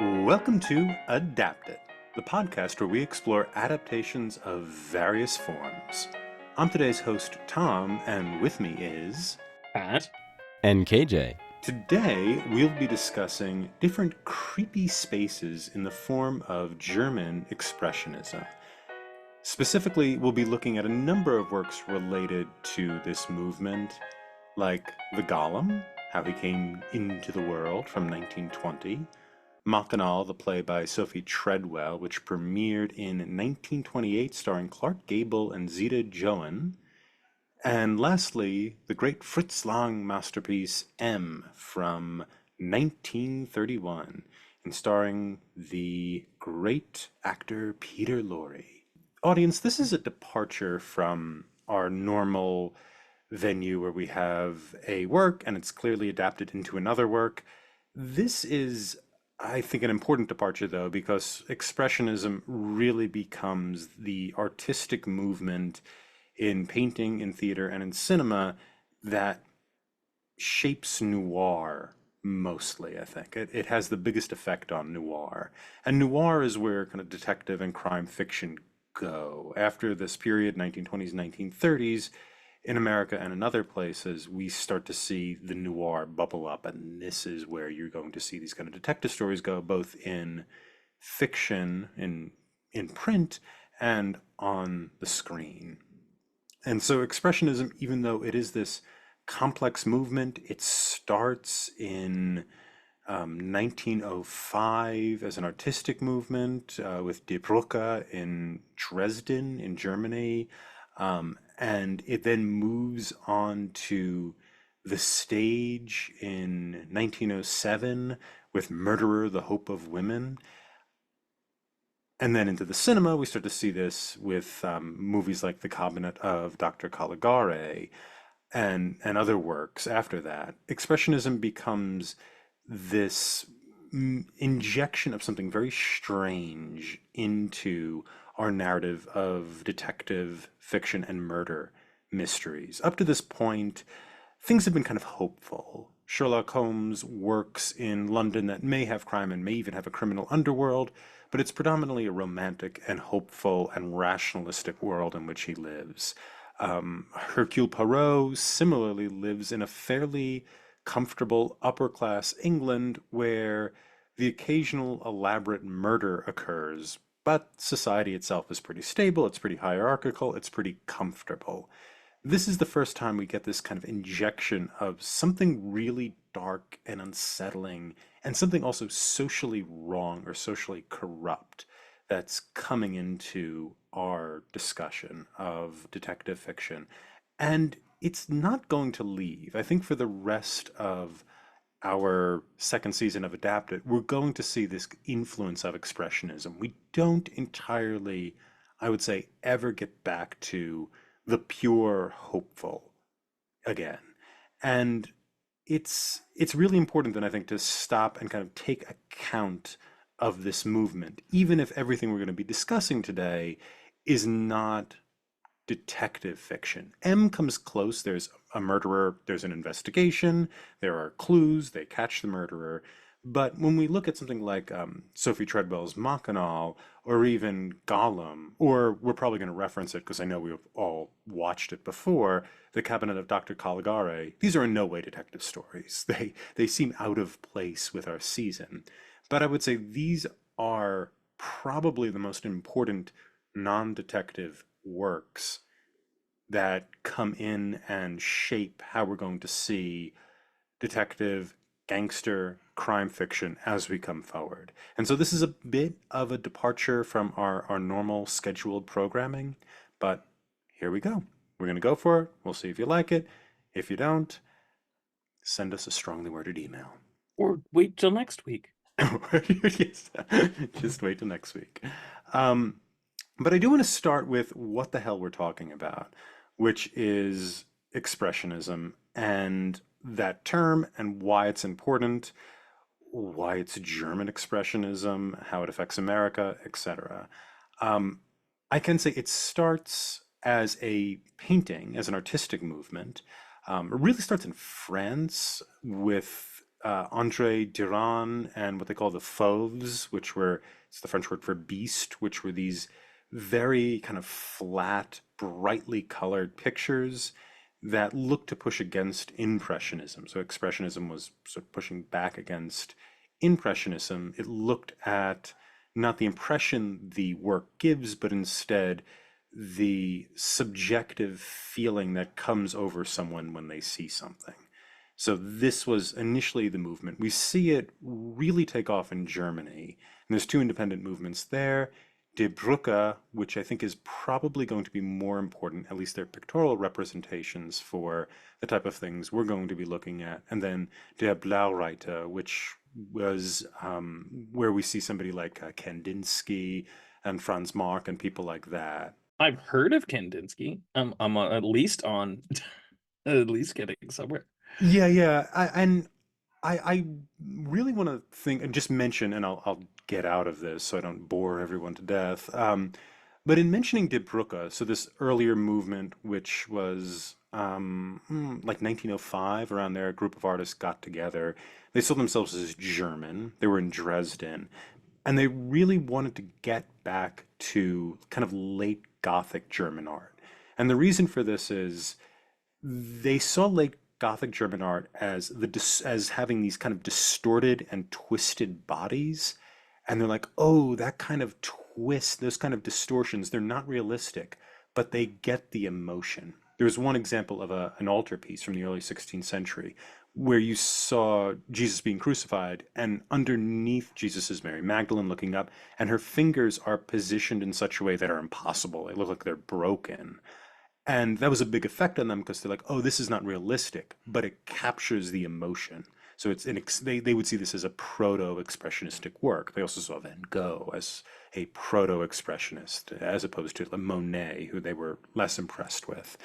Welcome to Adapt It, the podcast where we explore adaptations of various forms. I'm today's host, Tom, and with me is Pat? And KJ. Today, we'll be discussing different creepy spaces in the form of German Expressionism. Specifically, we'll be looking at a number of works related to this movement, like The Golem, how he came into the world from 1920, Mackinac, the play by Sophie Treadwell, which premiered in 1928 starring Clark Gable and Zita Johann, and lastly, the great Fritz Lang masterpiece M from 1931, and starring the great actor Peter Lorre. Audience, this is a departure from our normal venue where we have a work and it's clearly adapted into another work. This is, I think, an important departure, though, because Expressionism really becomes the artistic movement in painting, in theater, and in cinema that shapes noir mostly, I think. It has the biggest effect on noir. And noir is where kind of detective and crime fiction go. After this period, 1920s, 1930s, in America and in other places, we start to see the noir bubble up, and this is where you're going to see these kind of detective stories go, both in fiction, in print, and on the screen. And so Expressionism, even though it is this complex movement, it starts in 1905 as an artistic movement with Die Brücke in Dresden in Germany. And it then moves on to the stage in 1907 with Murderer, the Hope of Women. And then into the cinema, we start to see this with movies like The Cabinet of Dr. Caligari and other works after that. Expressionism becomes this injection of something very strange into our narrative of detective fiction and murder mysteries. Up to this point, things have been kind of hopeful. Sherlock Holmes works in London that may have crime and may even have a criminal underworld, but it's predominantly a romantic and hopeful and rationalistic world in which he lives. Hercule Poirot similarly lives in a fairly comfortable upper class England where the occasional elaborate murder occurs, but society itself is pretty stable, it's pretty hierarchical, it's pretty comfortable. This is the first time we get this kind of injection of something really dark and unsettling, and something also socially wrong or socially corrupt that's coming into our discussion of detective fiction. And it's not going to leave. I think for the rest of our second season of Adapted, we're going to see this influence of Expressionism. We don't entirely, I would say, ever get back to the pure hopeful again. And it's really important then, I think, to stop and kind of take account of this movement, even if everything we're going to be discussing today is not detective fiction. M comes close. There's a murderer, there's an investigation, there are clues, they catch the murderer. But when we look at something like Sophie Treadwell's Mackinac, or even Golem, or we're probably going to reference it because I know we've all watched it before, The Cabinet of Dr. Caligari, these are in no way detective stories. They seem out of place with our season. But I would say these are probably the most important non-detective works that come in and shape how we're going to see detective, gangster, crime fiction as we come forward. And so this is a bit of a departure from our normal scheduled programming, but here we go. We're going to go for it. We'll see if you like it. If you don't, send us a strongly worded email. Or wait till next week. Yes, just wait till next week. But I do want to start with what the hell we're talking about, which is Expressionism and that term and why it's important, why it's German Expressionism, how it affects America, etc. I can say it starts as a painting, as an artistic movement. It really starts in France with Andre Duran and what they call the fauves, which were, it's the French word for beast, which were these very kind of flat, brightly colored pictures that looked to push against Impressionism. So Expressionism was sort of pushing back against Impressionism. It looked at not the impression the work gives, but instead the subjective feeling that comes over someone when they see something. So this was initially the movement. We see it really take off in Germany. And there's two independent movements there. Die Brücke, which I think is probably going to be more important, at least their pictorial representations for the type of things we're going to be looking at. And then Der Blaureiter, which was where we see somebody like Kandinsky and Franz Marc and people like that. I've heard of Kandinsky. I'm at least on, at least getting somewhere. Yeah, yeah. I really want to think and just mention, and I'll get out of this so I don't bore everyone to death. But in mentioning Die Brücke, so this earlier movement, which was like 1905, around there, a group of artists got together. They saw themselves as German. They were in Dresden, and they really wanted to get back to kind of late Gothic German art. And the reason for this is they saw late Gothic German art as as having these kind of distorted and twisted bodies, and they're like, oh, that kind of twist, those kind of distortions, they're not realistic, but they get the emotion. There's one example of an altarpiece from the early 16th century where you saw Jesus being crucified, and underneath Jesus is Mary Magdalene looking up, and her fingers are positioned in such a way that are impossible. They look like they're broken. And that was a big effect on them because they're like, oh, this is not realistic, but it captures the emotion. So it's they would see this as a proto-expressionistic work. They also saw Van Gogh as a proto-expressionist, as opposed to Monet, who they were less impressed with.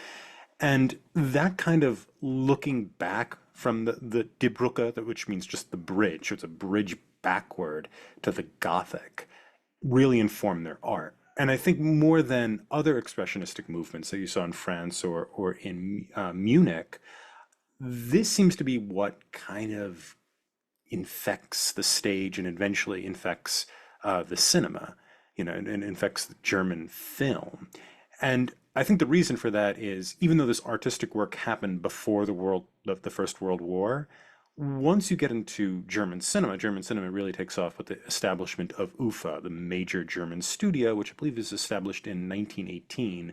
And that kind of looking back from the Die Brücke, which means just the bridge, so it's a bridge backward to the Gothic, really informed their art. And I think more than other expressionistic movements that you saw in France or in Munich, this seems to be what kind of infects the stage and eventually infects the cinema, and infects the German film. And I think the reason for that is even though this artistic work happened before the First World War, once you get into German cinema really takes off with the establishment of UFA, the major German studio, which I believe is established in 1918,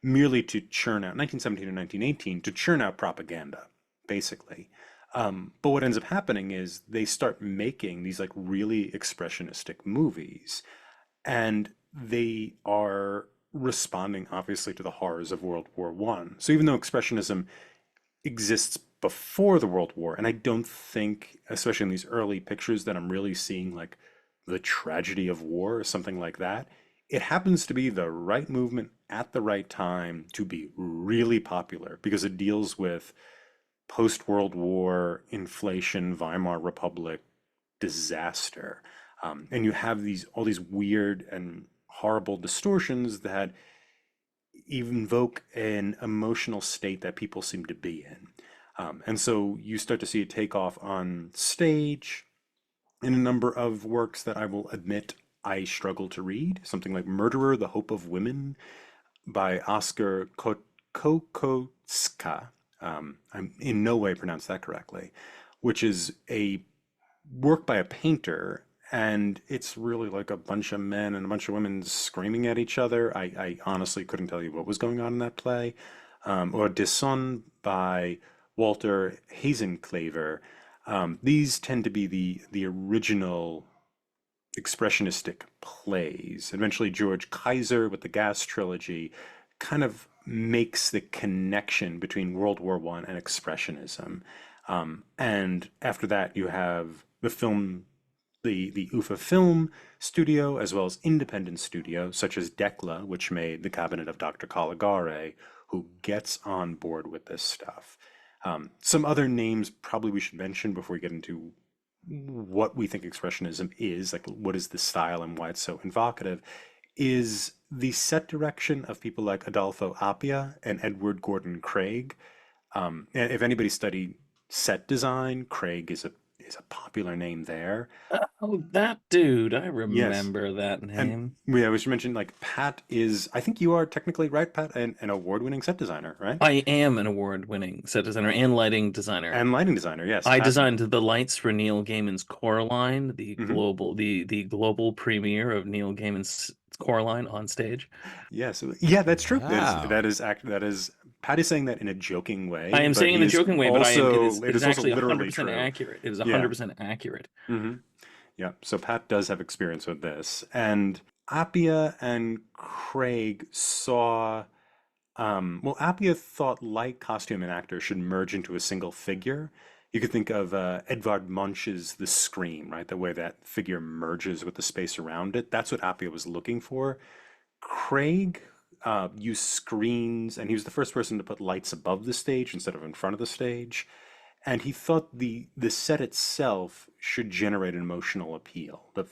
merely to churn out, 1917 or 1918, to churn out propaganda, basically. But what ends up happening is they start making these like really expressionistic movies, and they are responding obviously to the horrors of World War One. So even though expressionism exists before the World War, and I don't think, especially in these early pictures, that I'm really seeing like the tragedy of war or something like that. It happens to be the right movement at the right time to be really popular because it deals with post-World War inflation, Weimar Republic disaster. And you have these all these weird and horrible distortions that invoke an emotional state that people seem to be in. And so you start to see it take off on stage in a number of works that I will admit I struggle to read. Something like Murderer, The Hope of Women by Oskar Kokoschka. I'm in no way pronounced that correctly, which is a work by a painter. And it's really like a bunch of men and a bunch of women screaming at each other. I honestly couldn't tell you what was going on in that play. Or Disson by Walter Hasenclever. These tend to be the original expressionistic plays. Eventually, George Kaiser with the Gas trilogy kind of makes the connection between World War One and expressionism. And after that, you have the UFA film studio, as well as independent studios such as Decla, which made The Cabinet of Dr. Caligari, who gets on board with this stuff. Some other names probably we should mention before we get into what we think expressionism is, like what is the style and why it's so evocative, is the set direction of people like Adolfo Appia and Edward Gordon Craig. And if anybody studied set design, Craig is he's a popular name there. Oh, that dude. I Yes. remember that And name. yeah, we should mention like Pat is, I think you are technically right, Pat, an award-winning set designer, right? I am an award-winning set designer and lighting designer. And lighting designer, yes. I Pat. designed the lights for Neil Gaiman's Coraline, Hmm. the global premiere of Neil Gaiman's Coraline on stage. Yes. Yeah, that's true. Wow. That is Pat is saying that in a joking I way, am but saying in he a is joking way, but also it it is is also actually literally 100% true. accurate. It is Yeah. 100% accurate. Hmm. Yeah. So Pat does have experience with this. And Appia and Craig saw well, Appia thought light, costume, and actor should merge into a single figure. You could think of Edvard Munch's The Scream, right? The way that figure merges with the space around it. That's what Appia was looking for. Craig used screens, and he was the first person to put lights above the stage instead of in front of the stage. And he thought the set itself should generate an emotional appeal. The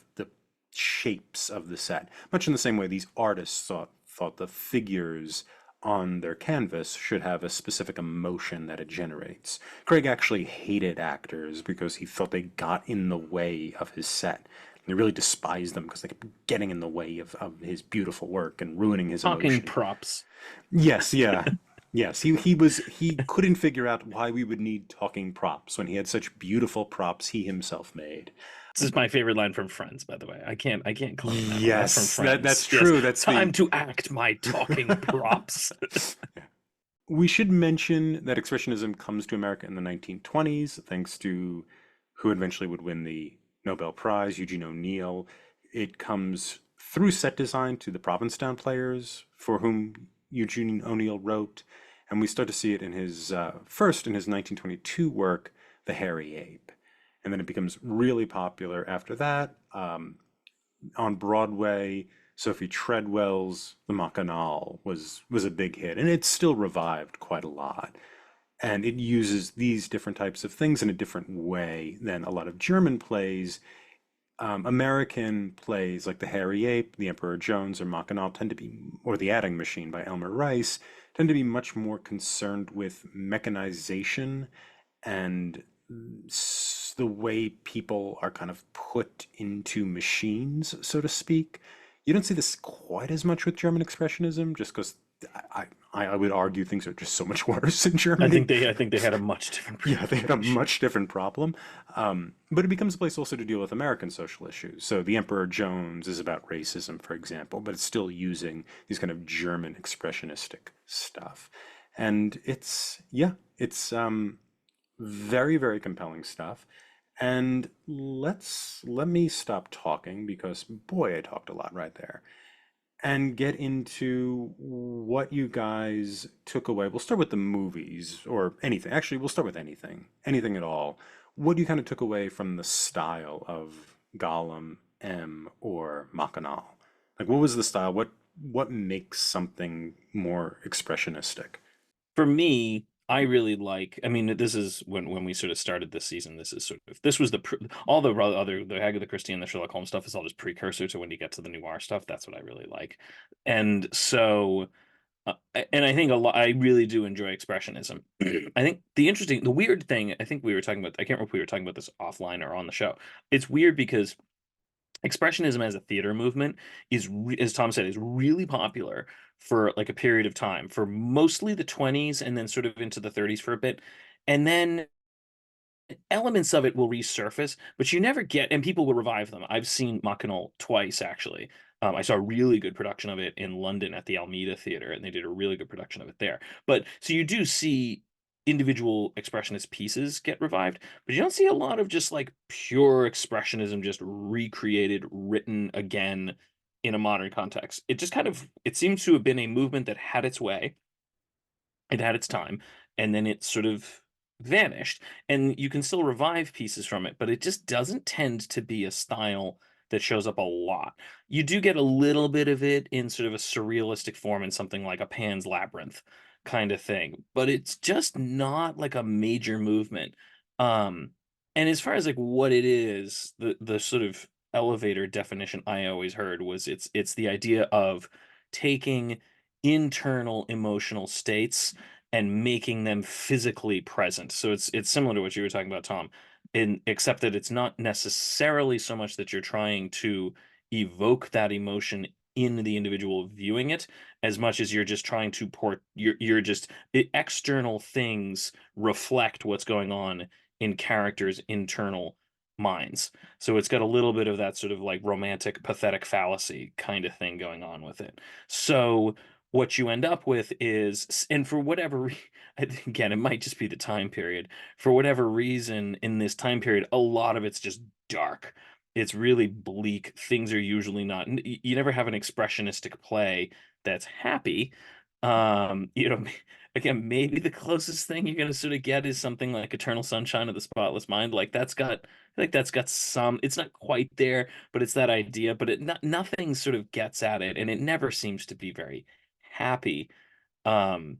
shapes of the set, much in the same way these artists thought the figures on their canvas should have a specific emotion that it generates. Craig actually hated actors because he thought they got in the way of his set. He really despised them because they kept getting in the way of his beautiful work and ruining his Talking emotion. props. Yes, yeah. Yes, he couldn't figure out why we would need talking props when he had such beautiful props he himself made. This is my favorite line from Friends, by the way. I can't claim that one. That's from Yes, that's Friends. Yes. true. That's Time the to act my talking props. We should mention that Expressionism comes to America in the 1920s, thanks to who eventually would win the Nobel Prize, Eugene O'Neill. It comes through set design to the Provincetown players, for whom Eugene O'Neill wrote, and we start to see it in his first in his 1922 work, The Hairy Ape, and then it becomes really popular after that. On Broadway, Sophie Treadwell's The Mackinaw was a big hit, and it's still revived quite a lot. And it uses these different types of things in a different way than a lot of German plays. American plays like The Hairy Ape, The Emperor Jones, or Mackinaw tend to be, or The Adding Machine by Elmer Rice, tend to be much more concerned with mechanization and the way people are kind of put into machines, so to speak. You don't see this quite as much with German Expressionism, just because I would argue things are just so much worse in Germany. I think they had a much different Yeah, they had a approach. much different problem. But it becomes a place also to deal with American social issues. So The Emperor Jones is about racism, for example, but it's still using these kind of German expressionistic stuff. And yeah, it's very, very compelling stuff. And let me stop talking because boy, I talked a lot right there. And get into what you guys took away. We'll start with the movies or anything. Actually, we'll start with anything. Anything at all. What you kind of took away from the style of Golem, M, or Mackinaw? Like what was the style? What makes something more expressionistic? For me, I really like. I mean, this is when we sort of started this season. This was all the other the Agatha Christie and the Sherlock Holmes stuff is all just precursor to when you get to the noir stuff. That's what I really like, and so. And I think a lot. I really do enjoy expressionism. I think the weird thing. I think we were talking about. I can't remember if we were talking about this offline or on the show. It's weird because expressionism as a theater movement as Tom said, is really popular for like a period of time, for mostly the 20s and then sort of into the 30s for a bit. And then elements of it will resurface, but you never get, and people will revive them. I've seen Machinal twice, actually. I saw a really good production of it in London at the Almeida Theater, and they did a really good production of it there. But so you do see individual expressionist pieces get revived, but you don't see a lot of just like pure expressionism just recreated, written again in a modern context. It just kind of it seems to have been a movement that had its way, it had its time, and then it sort of vanished. And you can still revive pieces from it, but it just doesn't tend to be a style that shows up a lot. You do get a little bit of it in sort of a surrealistic form in something like a Pan's Labyrinth kind of thing, but it's just not like a major movement. Um, and as far as like what it is, the sort of elevator definition I always heard was it's the idea of taking internal emotional states and making them physically present. So it's similar to what you were talking about, Tom. in except that it's not necessarily so much that you're trying to evoke that emotion in the individual viewing it as much as you're just trying to port you're just external things reflect what's going on in characters' internal minds. So it's got a little bit of that sort of like romantic pathetic fallacy kind of thing going on with it. So what you end up with is, and for whatever again, it might just be the time period. For whatever reason, in this time period, a lot of it's just dark. It's really bleak. Things are usually not, you never have an expressionistic play that's happy. You know, again, maybe the closest thing you're gonna sort of get is something like Eternal Sunshine of the Spotless Mind. Like that's got, I think that's got some, it's not quite there, but it's that idea, but nothing sort of gets at it, and it never seems to be very happy. Um,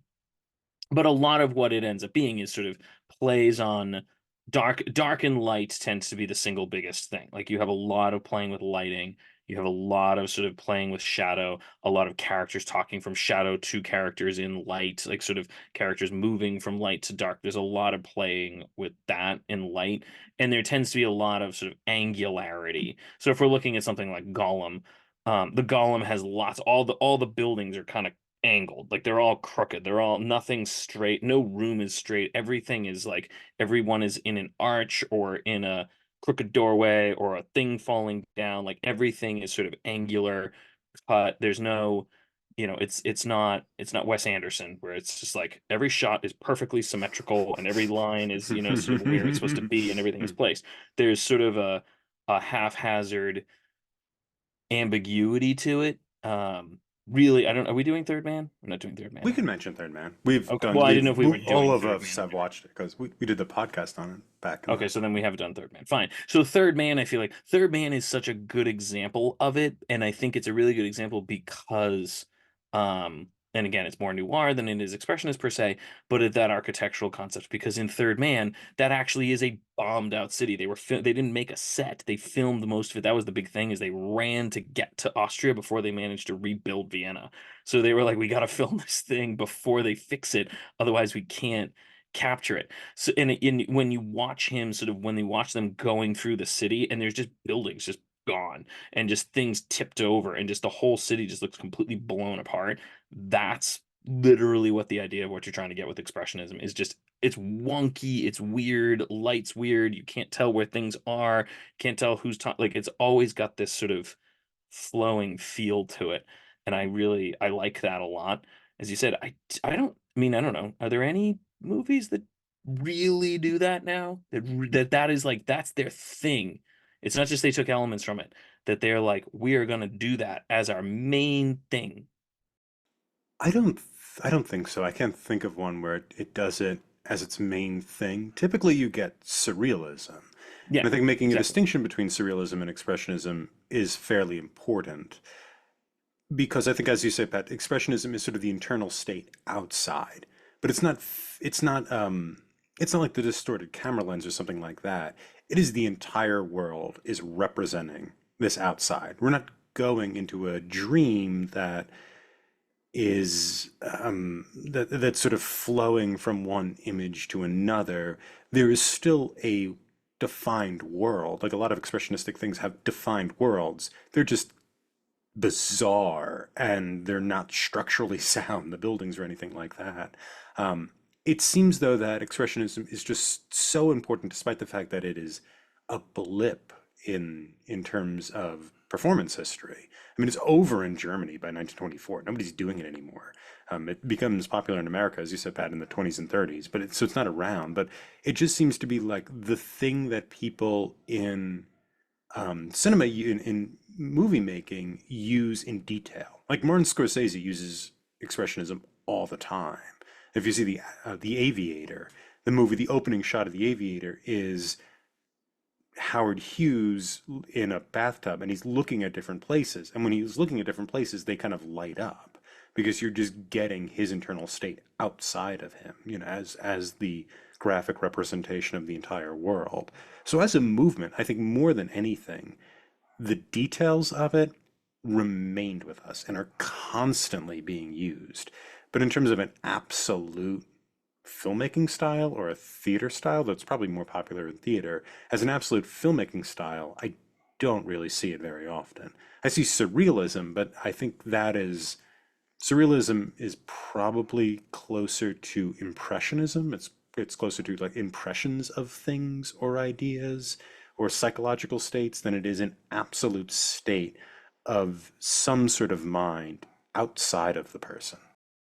but a lot of what it ends up being is sort of plays on dark and light tends to be the single biggest thing. Like you have a lot of playing with lighting, you have a lot of sort of playing with shadow, a lot of characters talking from shadow to characters in light, like sort of characters moving from light to dark. There's a lot of playing with that in light, and there tends to be a lot of sort of angularity. So if we're looking at something like Golem, the Golem has lots, all the buildings are kind of angled. Like they're all crooked. They're all nothing straight. No room is straight. Everything is like everyone is in an arch or in a crooked doorway or a thing falling down. Like everything is sort of angular. But there's no, it's not Wes Anderson where it's just like every shot is perfectly symmetrical and every line is, sort of where it's supposed to be and everything is placed. There's sort of a haphazard ambiguity to it. Really, I don't. Are we doing Third Man? We're not doing Third Man, We are can we? mention Third Man. We've Okay. done, Well, I didn't know if we were all doing of Third us Man have or not. watched it because we did the podcast on it back in Okay, the. so then we haven't done Third Man. Fine. So Third Man, I feel like Third Man is such a good example of it, and I think it's a really good example because, and again, it's more noir than it is expressionist per se, but that architectural concept. Because in Third Man, that actually is a bombed out city. They didn't make a set. They filmed most of it. That was the big thing is they ran to get to Austria before they managed to rebuild Vienna. So they were like, we got to film this thing before they fix it, otherwise we can't capture it. So when you watch him sort of when they watch them going through the city and there's just buildings just gone and just things tipped over and just the whole city just looks completely blown apart. That's literally what the idea of what you're trying to get with expressionism is. Just it's wonky, it's weird, light's weird, you can't tell where things are, can't tell who's talking. Like it's always got this sort of flowing feel to it, and I like that a lot. As you said, I don't know. Are there any movies that really do that now? That is like that's their thing. It's not just they took elements from it, that they're like, we are gonna do that as our main thing. I don't I don't think so. I can't think of one where it does it as its main thing. Typically, you get surrealism. Yeah, And I think making a exactly. distinction between surrealism and expressionism is fairly important because I think, as you say, Pat, expressionism is sort of the internal state outside, but it's not, it's not like the distorted camera lens or something like that. It is the entire world is representing this outside. We're not going into a dream that is that's sort of flowing from one image to another. There is still a defined world. Like a lot of expressionistic things have defined worlds. They're just bizarre and they're not structurally sound, the buildings or anything like that. Um, it seems though that expressionism is just so important, despite the fact that it is a blip in terms of performance history. I mean, it's over in Germany by 1924. Nobody's doing it anymore. It becomes popular in America, as you said, Pat, in the 20s and 30s, but so it's not around. But it just seems to be like the thing that people in cinema in movie making use in detail. Like Martin Scorsese uses expressionism all the time. If you see the Aviator, the movie, the opening shot of the Aviator is Howard Hughes in a bathtub and he's looking at different places. And when he's looking at different places, they kind of light up because you're just getting his internal state outside of him, as the graphic representation of the entire world. So as a movement, I think more than anything, the details of it remained with us and are constantly being used. But in terms of an absolute filmmaking style or a theater style that's probably more popular in theater. As an absolute filmmaking style, I don't really see it very often. I see surrealism, but I think that is surrealism is probably closer to impressionism. It's closer to like impressions of things or ideas or psychological states than it is an absolute state of some sort of mind outside of the person.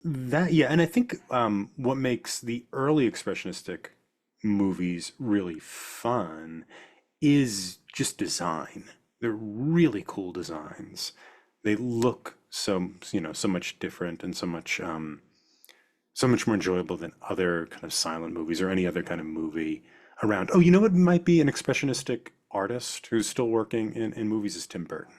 That, yeah, and I think what makes the early expressionistic movies really fun is just design. They're really cool designs. They look so much different and so much more enjoyable than other kind of silent movies or any other kind of movie around. Oh, you know what might be an expressionistic artist who's still working in movies is Tim Burton.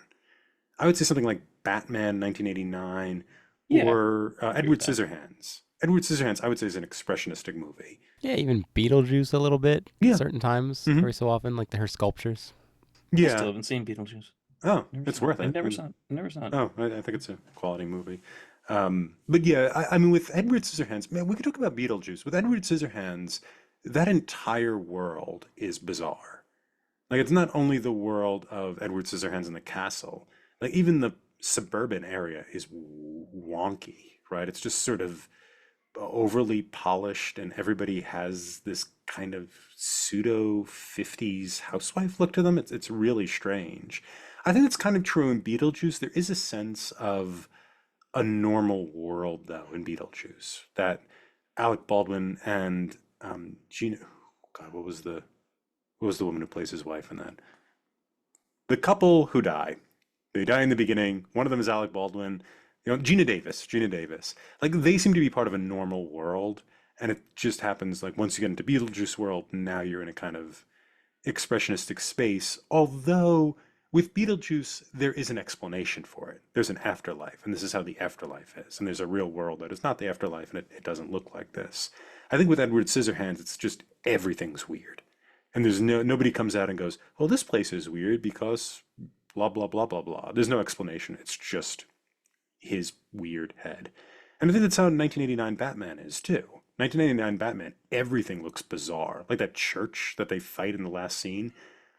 I would say something like Batman 1989 Yeah, or I agree with Edward that. Scissorhands. Edward Scissorhands, I would say, is an expressionistic movie. Yeah, even Beetlejuice a little bit, Yeah. certain times, Hmm. every so often, like her sculptures. I still Yeah. haven't seen Beetlejuice. Oh, Never it's saw it. worth I it. never saw it. I never saw it. Oh, I think it's a quality movie. But yeah, I mean, with Edward Scissorhands, man, we could talk about Beetlejuice. With Edward Scissorhands, that entire world is bizarre. Like, it's not only the world of Edward Scissorhands and the castle, like, even the suburban area is wonky, right? It's just sort of overly polished, and everybody has this kind of pseudo 50s housewife look to them. It's really strange. I think it's kind of true in Beetlejuice. There is a sense of a normal world though in Beetlejuice that Alec Baldwin and Gina, God, what was the woman who plays his wife in that? The couple who die. They die in the beginning. One of them is Alec Baldwin. You know, Gina Davis. Gina Davis. Like they seem to be part of a normal world, and it just happens like once you get into Beetlejuice world, now you're in a kind of expressionistic space. Although with Beetlejuice, there is an explanation for it. There's an afterlife, and this is how the afterlife is. And there's a real world that is not the afterlife, and it doesn't look like this. I think with Edward Scissorhands, it's just everything's weird. And there's nobody comes out and goes, "Oh, this place is weird because blah blah blah blah blah." There's no explanation. It's just his weird head. And I think that's how 1989 Batman is too. 1989 Batman, everything looks bizarre. Like that church that they fight in the last scene,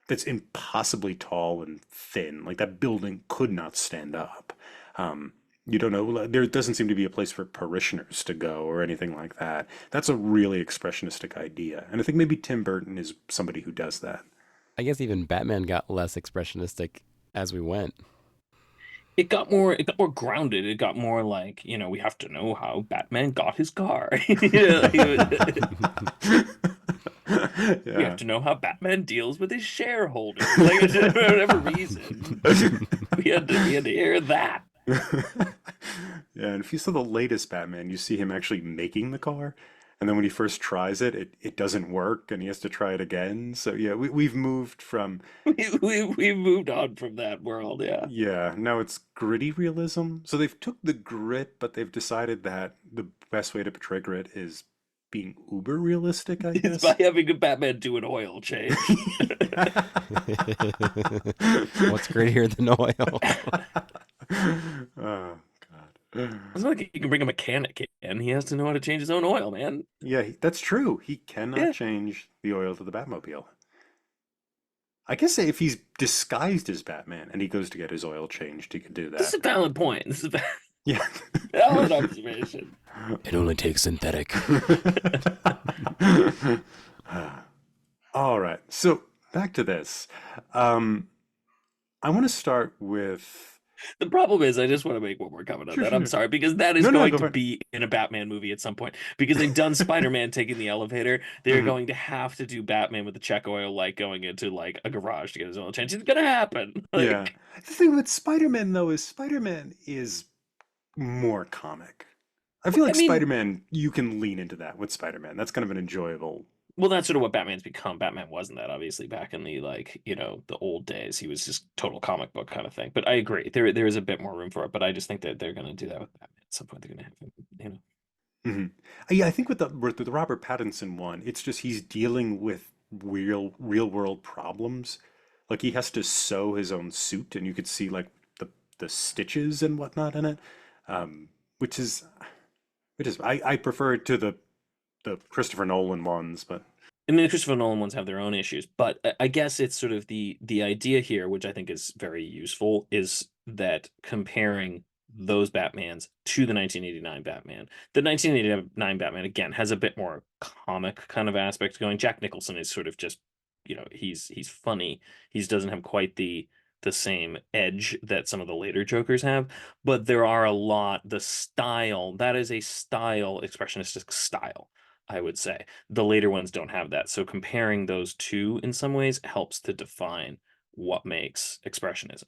that's impossibly tall and thin. Like that building could not stand up. You don't know, there doesn't seem to be a place for parishioners to go or anything like that. That's a really expressionistic idea. And I think maybe Tim Burton is somebody who does that. I guess even Batman got less expressionistic as we went. It got more grounded. It got more like, we have to know how Batman got his car. We have Yeah. to know how Batman deals with his shareholders. Like for whatever reason, we had to hear that. Yeah, and if you saw the latest Batman, you see him actually making the car. And then when he first tries it, it doesn't work and he has to try it again. So yeah, we've moved from, We moved on from that world, yeah. yeah, now it's gritty realism. So they've took the grit, but they've decided that the best way to portray grit is being uber realistic, I It's guess. by having a Batman do an oil change. What's grittier than oil? Oh, God. It's not like you can bring a mechanic in. He has to know how to change his own oil, man. Yeah, that's true. He cannot Yeah. change the oil to the Batmobile. I guess if he's disguised as Batman and he goes to get his oil changed, he could do This is that. a valid point. This is a Yeah. valid observation. It only takes synthetic. All right. So back to this. Um, I want to start with. The problem is, I just want to make one more comment on Sure, that. sure, I'm sure. sorry, because that is No, no, going go to for it. be in a Batman movie at some point. Because they've done Spider-Man taking the elevator. They're Mhm. going to have to do Batman with the check oil light going into like a garage to get his oil changed. It's gonna happen. Yeah. Like, The thing with Spider-Man, though, is Spider-Man is more comic. I feel I like mean, Spider-Man, you can lean into that with Spider-Man. That's kind of an enjoyable. well, that's sort of what Batman's become. Batman wasn't that obviously back in the the old days. He was just total comic book kind of thing. But I agree, there is a bit more room for it. But I just think that they're gonna do that with Batman at some point. They're gonna have him. Mhm. Yeah, I think with the Robert Pattinson one, it's just he's dealing with real world problems. Like he has to sew his own suit, and you could see like the stitches and whatnot in it, um, which is I prefer it to the the Christopher Nolan ones, but I mean, the Christopher Nolan ones have their own issues, but I guess it's sort of the idea here, which I think is very useful, is that comparing those Batmans to the 1989 Batman. The 1989 Batman, again, has a bit more comic kind of aspect going. Jack Nicholson is sort of just, he's funny. He doesn't have quite the same edge that some of the later Jokers have, but there are the style, that is a style, expressionistic style, I would say. The later ones don't have that. So comparing those two in some ways helps to define what makes expressionism,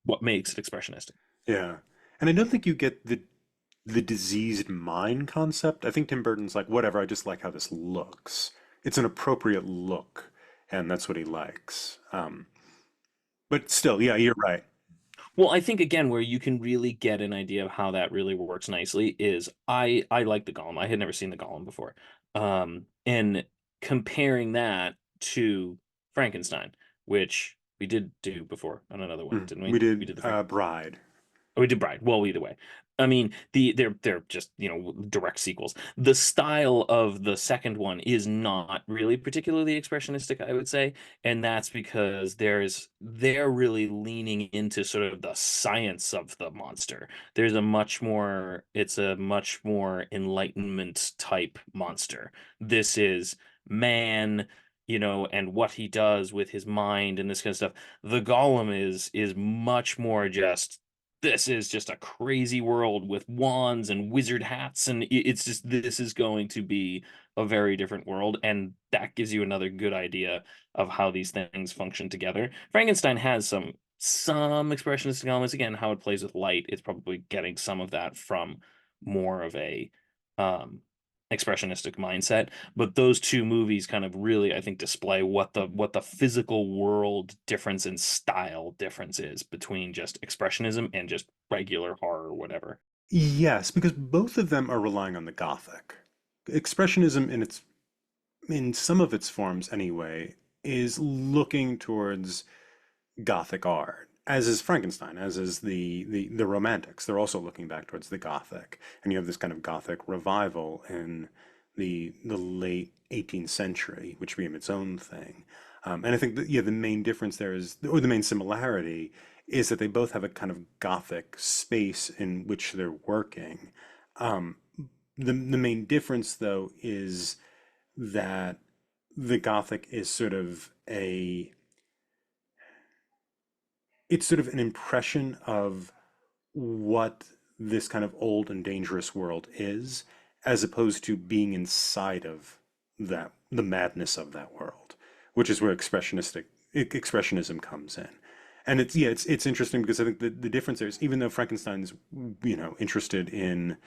what makes it expressionistic. yeah. And I don't think you get the diseased mind concept. I think Tim Burton's like, whatever, I just like how this looks. It's an appropriate look, and that's what he likes. But still, yeah, you're right. Well, I think again, where you can really get an idea of how that really works nicely is I like the Golem. I had never seen the Golem before. And comparing that to Frankenstein, which we did do before on another one, didn't We we? We did did the Frank. Bride. Oh, we did Bride. Well, either way. I mean, they're just, direct sequels. The style of the second one is not really particularly expressionistic, I would say, and that's because they're really leaning into sort of the science of the monster. It's a much more enlightenment type monster. This is man, and what he does with his mind and this kind of stuff. The Golem is much more just, this is just a crazy world with wands and wizard hats, and it's just, this is going to be a very different world, and that gives you another good idea of how these things function together. Frankenstein has some expressionistic elements. Again, how it plays with light, it's probably getting some of that from more of a um expressionistic mindset, but those two movies kind of really, I think, display what the physical world difference in style difference is between just expressionism and just regular horror or whatever. Yes, because both of them are relying on the Gothic. Expressionism in some of its forms anyway, is looking towards Gothic art, as is Frankenstein, as is the Romantics. They're also looking back towards the Gothic, and you have this kind of Gothic revival in the late 18th century, which became its own thing. And I think that, yeah, the main difference there is, or the main similarity, is that they both have a kind of Gothic space in which they're working. Um, the main difference, though, is that the Gothic is sort of it's sort of an impression of what this kind of old and dangerous world is, as opposed to being inside of the madness of that world, which is where expressionism comes in. And it's interesting because I think the difference there is, even though Frankenstein's interested in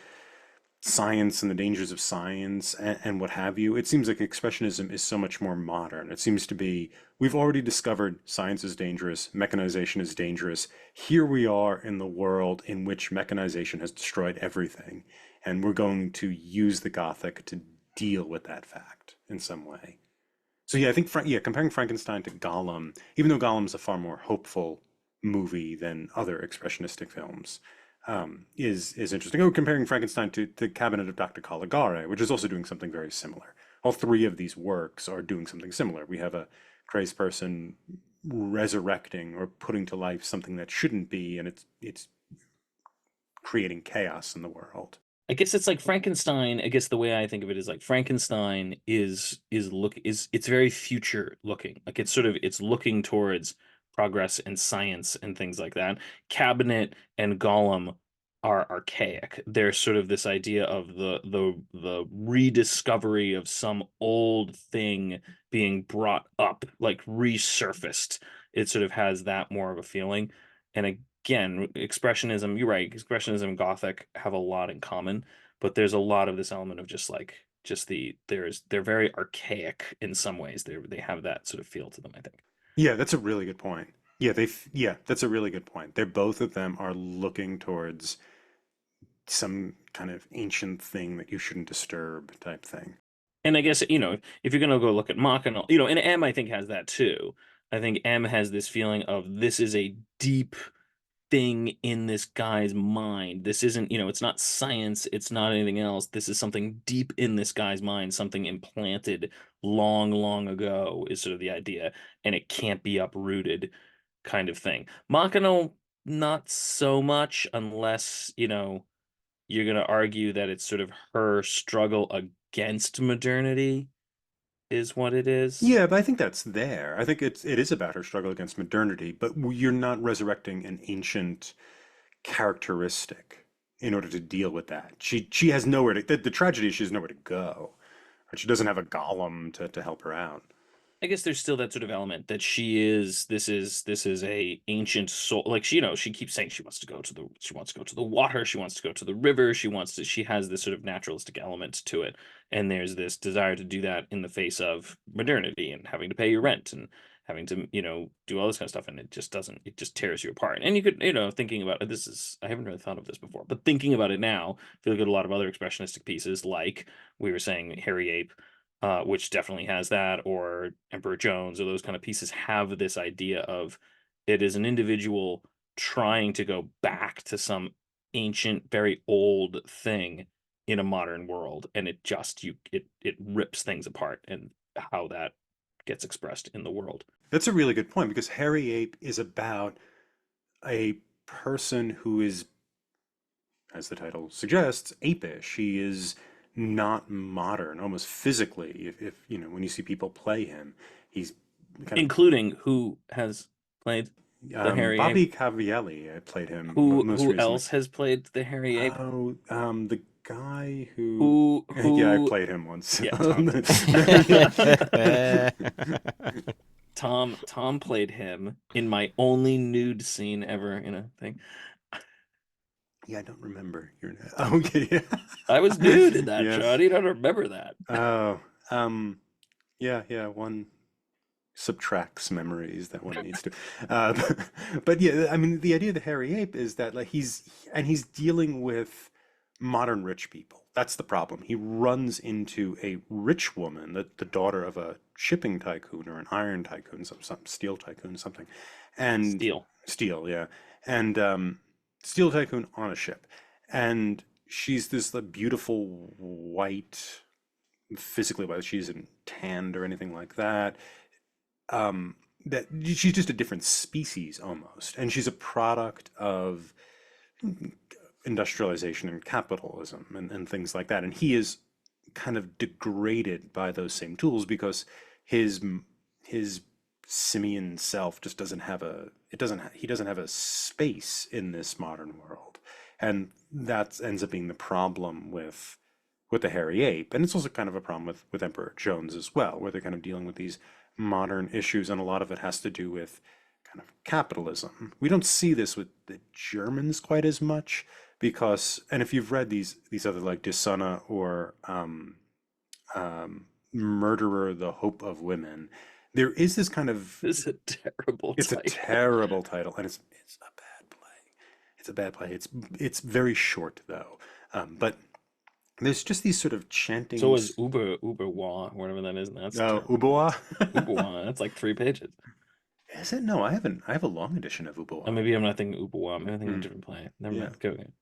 science and the dangers of science and what have you, it seems like expressionism is so much more modern. It seems to be, we've already discovered science is dangerous, mechanization is dangerous. Here we are in the world in which mechanization has destroyed everything, and we're going to use the Gothic to deal with that fact in some way. So yeah, I think comparing Frankenstein to Gollum, even though Gollum's a far more hopeful movie than other expressionistic films, is interesting. Oh, comparing Frankenstein to the Cabinet of Dr. Caligari, which is also doing something very similar. All three of these works are doing something similar. We have a crazed person resurrecting or putting to life something that shouldn't be, and it's creating chaos in the world. I guess it's like Frankenstein. I guess the way I think of it is like Frankenstein is it's very future looking. Like it's looking towards progress and science and things like that. Cabinet and Golem are archaic. They're sort of this idea of the rediscovery of some old thing being brought up, like resurfaced. It sort of has that more of a feeling. And again, expressionism, you're right, expressionism and Gothic have a lot in common, but there's a lot of this element of they're very archaic in some ways. They have that sort of feel to them, I think. Yeah, that's a really good point. Yeah, that's a really good point. They're both of them are looking towards some kind of ancient thing that you shouldn't disturb type thing. And I guess, if you're gonna go look at Mach and all, and M I think has that too. I think M has this feeling of this is a deep thing in this guy's mind. This isn't, it's not science, it's not anything else. This is something deep in this guy's mind, something implanted long, long ago is sort of the idea, and it can't be uprooted kind of thing. Makino, not so much, unless, you're going to argue that it's sort of her struggle against modernity is what it is. Yeah, but I think that's there. I think it is about her struggle against modernity, but you're not resurrecting an ancient characteristic in order to deal with that. She has nowhere to the tragedy is she has nowhere to go. Right? She doesn't have a golem to help her out. I guess there's still that sort of element that this is a ancient soul. Like she keeps saying she wants to go to the water, she wants to go to the river, she has this sort of naturalistic element to it. And there's this desire to do that in the face of modernity and having to pay your rent and having to, do all this kind of stuff. And it just tears you apart. And you could, thinking about it, I haven't really thought of this before, but thinking about it now, I feel like at a lot of other expressionistic pieces, like we were saying, Harry Ape, which definitely has that, or Emperor Jones, or those kind of pieces have this idea of it is an individual trying to go back to some ancient, very old thing in a modern world, and it rips things apart, and how that gets expressed in the world. That's a really good point because Harry Ape is about a person who is, as the title suggests, apish. He is not modern, almost physically. If when you see people play him, he's kind Including who has played the Harry Bobby Ape? Cavalielli played him Who most who recently. else has played the Harry Ape? Oh, the guy Who yeah, I who played him once. Yeah, Tom played him in my only nude scene ever in a thing. Yeah, I don't remember your name. Okay, yeah. I was nude in that Yes. show. I don't remember that. Oh, yeah, one subtracts memories that one needs to. But yeah, I mean, the idea of the hairy ape is that like he's dealing with modern rich people. That's the problem. He runs into a rich woman, the daughter of a shipping tycoon or an iron tycoon, some steel tycoon, something, and steel, yeah, and steel tycoon on a ship, and she's this like, beautiful white, physically white. She isn't tanned or anything like that that she's just a different species almost, and she's a product of industrialization and capitalism and things like that. And he is kind of degraded by those same tools because his simian self just doesn't have he doesn't have a space in this modern world, and that ends up being the problem with the hairy ape. And it's also kind of a problem with Emperor Jones as well, where they're kind of dealing with these modern issues, and a lot of it has to do with kind of capitalism. We don't see this with the Germans quite as much because, and if you've read these other like Dishonor or Murderer, the Hope of Women, there is this kind of This is a terrible it's title. a terrible title, and it's a bad play. It's a bad play. It's very short though, but there's just these sort of chanting. So is Uberwa, whatever that is. That's Uboa. Uberwa. That's like 3 pages. Is it? No, I haven't. I have a long edition of Uboa. Or maybe I'm not thinking Uberwa. Maybe I'm thinking a different play. Never mind. Go ahead.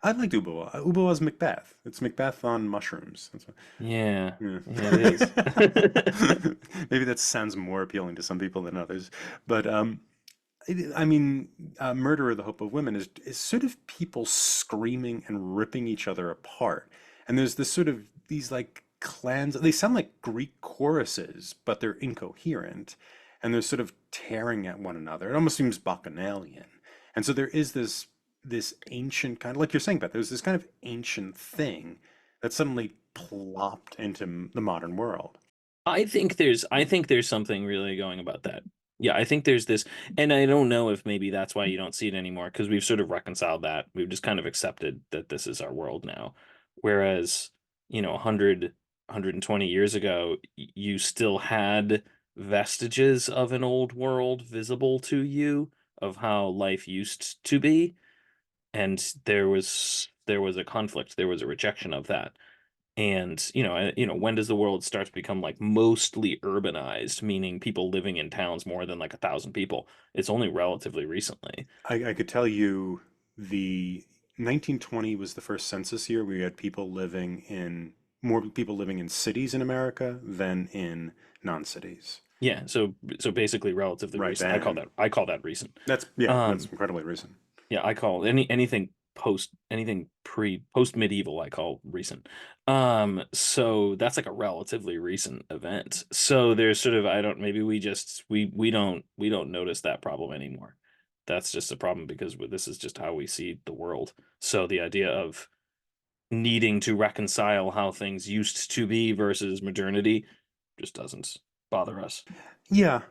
I liked Uboa. Uboa's Macbeth. It's Macbeth on mushrooms. That's what, Yeah. yeah. Yeah, it is. Maybe that sounds more appealing to some people than others. But I mean, Murder of the Hope of Women is sort of people screaming and ripping each other apart. And there's this sort of these like clans. They sound like Greek choruses, but they're incoherent. And they're sort of tearing at one another. It almost seems bacchanalian. And so there is this ancient kind of like you're saying, Beth, there's this kind of ancient thing that suddenly plopped into the modern world. I think there's something really going about that. Yeah, I think there's this, and I don't know if maybe that's why you don't see it anymore, because we've sort of reconciled that. We've just kind of accepted that this is our world now. Whereas, 120 years ago, you still had vestiges of an old world visible to you of how life used to be. And there was a conflict, there was a rejection of that. And when does the world start to become like mostly urbanized, meaning people living in towns more than like 1,000 people? It's only relatively recently. I could tell you the 1920 was the first census year. We had more people living in cities in America than in non-cities. Yeah, so basically relatively Right recent. I call then. that recent. That's Um, incredibly recent. yeah, I call anything post medieval I call recent. So that's like a relatively recent event. So there's sort of I don't maybe we don't notice that problem anymore. That's just a problem because this is just how we see the world. So the idea of needing to reconcile how things used to be versus modernity just doesn't bother us. Yeah.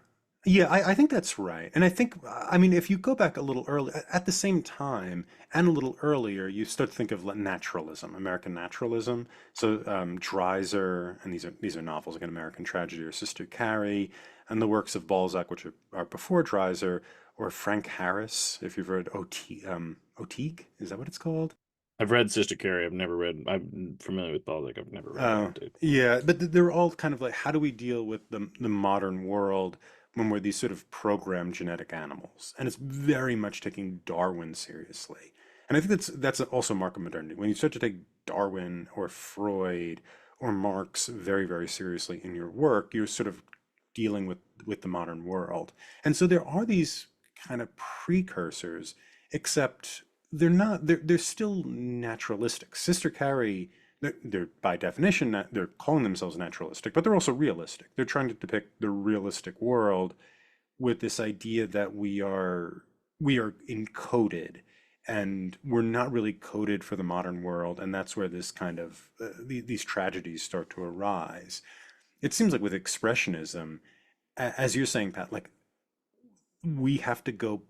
Yeah, I think that's right. And I think, I mean, if you go back a little early, at the same time and a little earlier, you start to think of naturalism, American naturalism. So Dreiser, and these are novels like An American Tragedy or Sister Carrie, and the works of Balzac, which are before Dreiser, or Frank Harris, if you've read Otique, is that what it's called? I've read Sister Carrie. I'm familiar with Balzac. I've never read Oh, it. yeah, but they're all kind of like, how do we deal with the modern world when we're these sort of programmed genetic animals? And it's very much taking Darwin seriously. And I think that's also a mark of modernity. When you start to take Darwin or Freud or Marx very, very seriously in your work, you're sort of dealing with the modern world. And so there are these kind of precursors, except they're still naturalistic. Sister Carrie, they're by definition they're calling themselves naturalistic, but they're also realistic. They're trying to depict the realistic world with this idea that we are encoded, and we're not really coded for the modern world, and that's where this kind of these tragedies start to arise. It seems like with expressionism, as you're saying, Pat, like we have to go,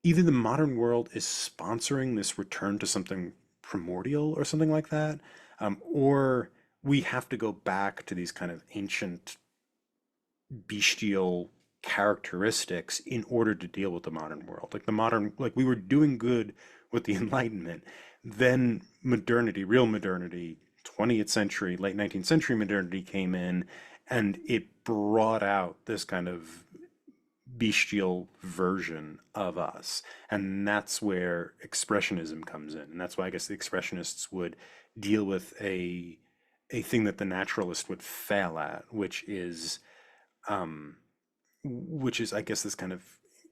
either the modern world is sponsoring this return to something primordial or something like that, or we have to go back to these kind of ancient bestial characteristics in order to deal with the modern world. Like we were doing good with the Enlightenment, then modernity, real modernity, 20th century, late 19th century modernity came in, and it brought out this kind of bestial version of us. And that's where expressionism comes in. And that's why I guess the expressionists would deal with a thing that the naturalist would fail at, um, which is, I guess, this kind of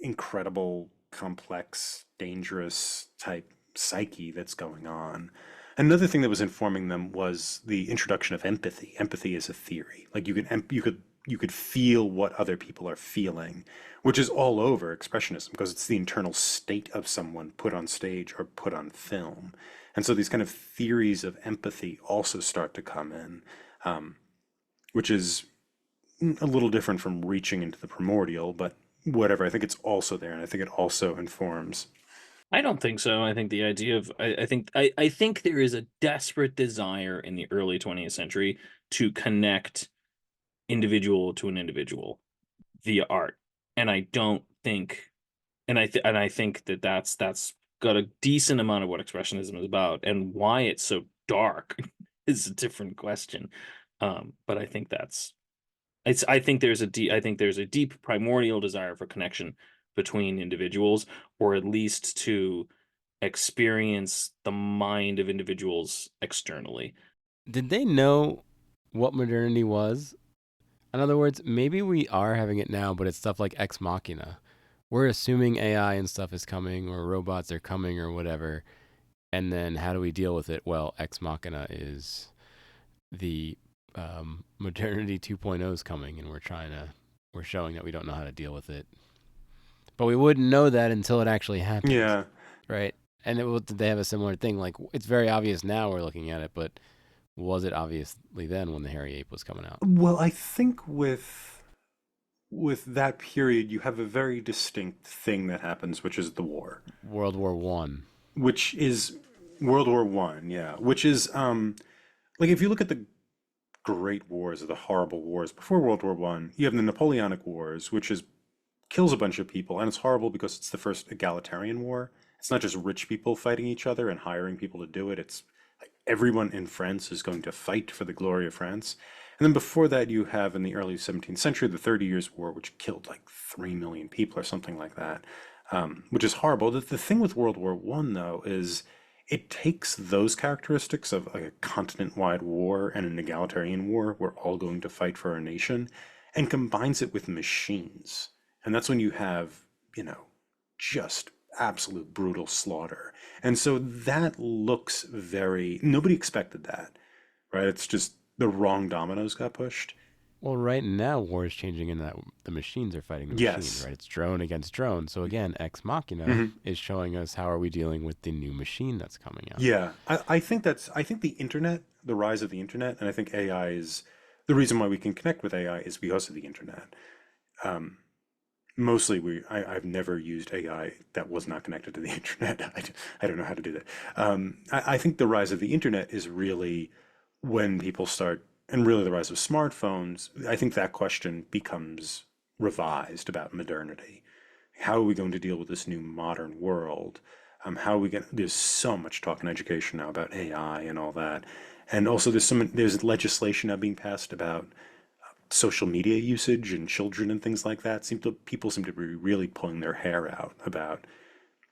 incredible, complex, dangerous type psyche that's going on. Another thing that was informing them was the introduction of empathy. Empathy is a theory. Like you could feel what other people are feeling, which is all over expressionism because it's the internal state of someone put on stage or put on film. And so these kind of theories of empathy also start to come in, which is a little different from reaching into the primordial, but whatever. I think it's also there, and I think it also informs. I don't think so. I think the idea of I think there is a desperate desire in the early 20th century to connect individual to an individual via art. And I don't think and I think that that's got a decent amount of what expressionism is about, and why it's so dark is a different question. But I think that's it's I think there's a deep primordial desire for connection between individuals, or at least to experience the mind of individuals externally. Did they know what modernity was? In other words, maybe we are having it now, but it's stuff like Ex Machina. We're assuming AI and stuff is coming, or robots are coming, or whatever. And then how do we deal with it? Well, Ex Machina is the modernity 2.0 is coming, and we're showing that we don't know how to deal with it. But we wouldn't know that until it actually happens, Yeah. right? And did they have a similar thing? Like, it's very obvious now we're looking at it, but was it obviously then when the hairy ape was coming out? Well, I think with that period, you have a very distinct thing that happens, which is the war, World War One. which is World War One, yeah, which is like if you look at the great wars or the horrible wars before World War One, you have the Napoleonic Wars, which is kills a bunch of people, and it's horrible because it's the first egalitarian war. It's not just rich people fighting each other and hiring people to do it. It's like everyone in France is going to fight for the glory of France. And then before that, you have in the early 17th century, the 30 Years' War, which killed like 3 million people or something like that, which is horrible. The thing with World War One, though, is it takes those characteristics of like a continent-wide war and an egalitarian war, we're all going to fight for our nation, and combines it with machines. And that's when you have, you know, just absolute brutal slaughter. And so that looks very, nobody expected that, right? It's just the wrong dominoes got pushed. Well, right now, war is changing in that the machines are fighting the machines, Yes. right? It's drone against drone. So again, Ex Machina Mhm. is showing us how are we dealing with the new machine that's coming out. Yeah. I think the internet, the rise of the internet, and I think AI is the reason why we can connect with AI is because of the internet. Um, Mostly I've never used AI that was not connected to the internet. I don't know how to do that. I think the rise of the internet is really when people start, and really the rise of smartphones, I think that question becomes revised about modernity. How are we going to deal with this new modern world? How are we going there's so much talk in education now about AI and all that. And also there's legislation now being passed about social media usage and children and things like that. People seem to be really pulling their hair out about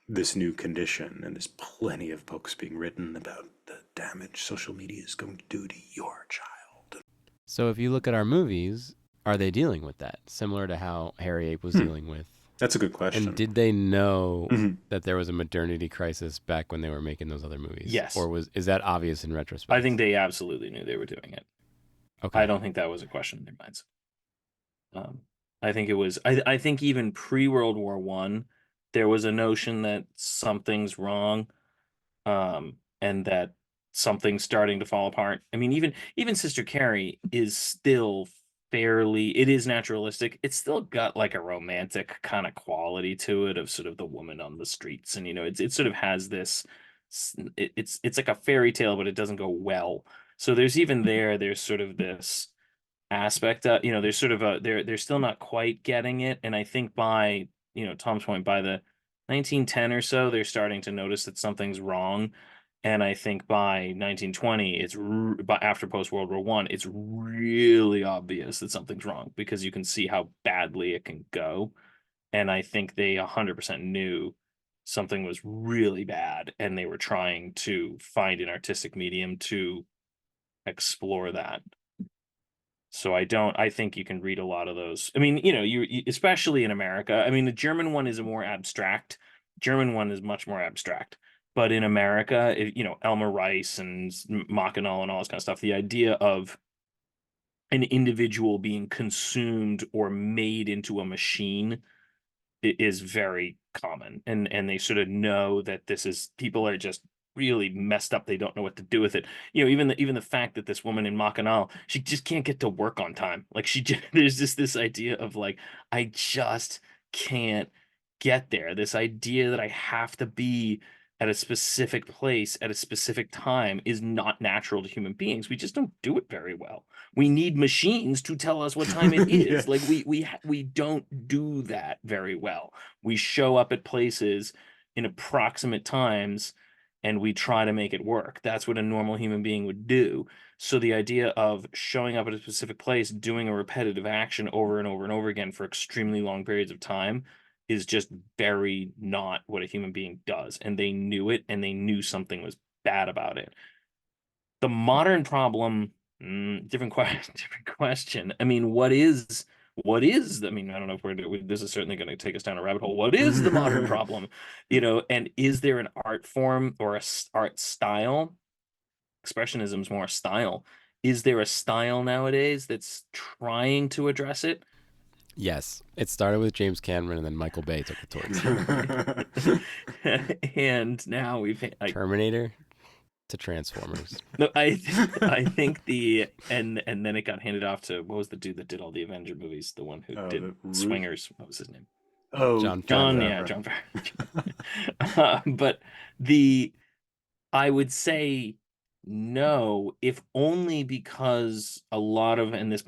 this new condition, and there's plenty of books being written about the damage social media is going to do to your child. So if you look at our movies, are they dealing with that? Similar to how Harry Ape was dealing with. That's a good And question. did they know Mhm. that there was a modernity crisis back when they were making those other movies? Yes. Or is that obvious in retrospect? I think they absolutely knew they were doing it. Okay. I don't think that was a question in their minds. I think it was. I think even pre World War One, there was a notion that something's wrong, and that something's starting to fall apart. I mean, even Sister Carrie is still fairly. It is naturalistic. It's still got like a romantic kind of quality to it of sort of the woman on the streets, and it sort of has this. It's like a fairy tale, but it doesn't go well. So there's sort of this aspect there's sort of they're still not quite getting it, and I think by Tom's point, by the 1910 or so they're starting to notice that something's wrong, and I think by 1920 by after post World War One it's really obvious that something's wrong because you can see how badly it can go, and I think they 100% knew something was really bad, and they were trying to find an artistic medium to explore that. So I think you can read a lot of those. I mean, especially in America. I mean, the German one is a more abstract. German one is much more abstract. But in America, Elmer Rice and Mackinac and all this kind of stuff, the idea of an individual being consumed or made into a machine is very common, and they sort of know that people are just really messed up. They don't know what to do with it. Even the fact that this woman in Mackinac, she just can't get to work on time. Like there's just this idea of like, I just can't get there. This idea that I have to be at a specific place at a specific time is not natural to human beings. We just don't do it very well. We need machines to tell us what time it Yeah. is. Like we don't do that very well. We show up at places in approximate times and we try to make it work. That's what a normal human being would do. So the idea of showing up at a specific place, doing a repetitive action over and over and over again for extremely long periods of time is just very not what a human being does. And they knew it, and they knew something was bad about it. The modern problem, different question. Different question. I mean, I mean, I don't know if this is certainly going to take us down a rabbit hole. What is the modern problem? And is there an art form or art style? Expressionism is more a style. Is there a style nowadays that's trying to address it? Yes. It started with James Cameron and then Michael Bay took the torch. And now Terminator to Transformers. no, I think and then it got handed off to, what was the dude that did all the Avenger movies? The one who did Swingers. What was his name? John John Favreau. But I would say no, if only because a lot of, and this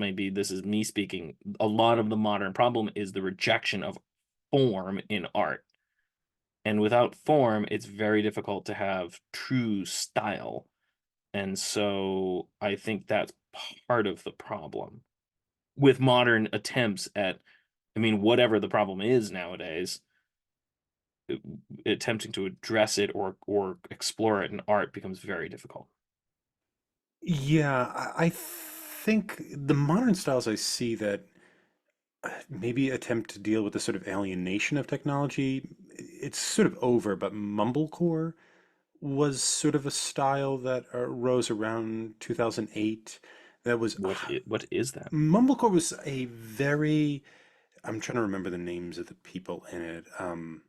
is me speaking, a lot of the modern problem is the rejection of form in art. And without form, it's very difficult to have true style. And so I think that's part of the problem with modern attempts at, I mean, whatever the problem is nowadays, attempting to address it or explore it in art becomes very difficult. Yeah, I think the modern styles I see that maybe attempt to deal with the sort of alienation of technology, it's sort of over, but mumblecore was sort of a style that rose around 2008. That was What is that? mumblecore was a very, I'm trying to remember the names of the people in it. I think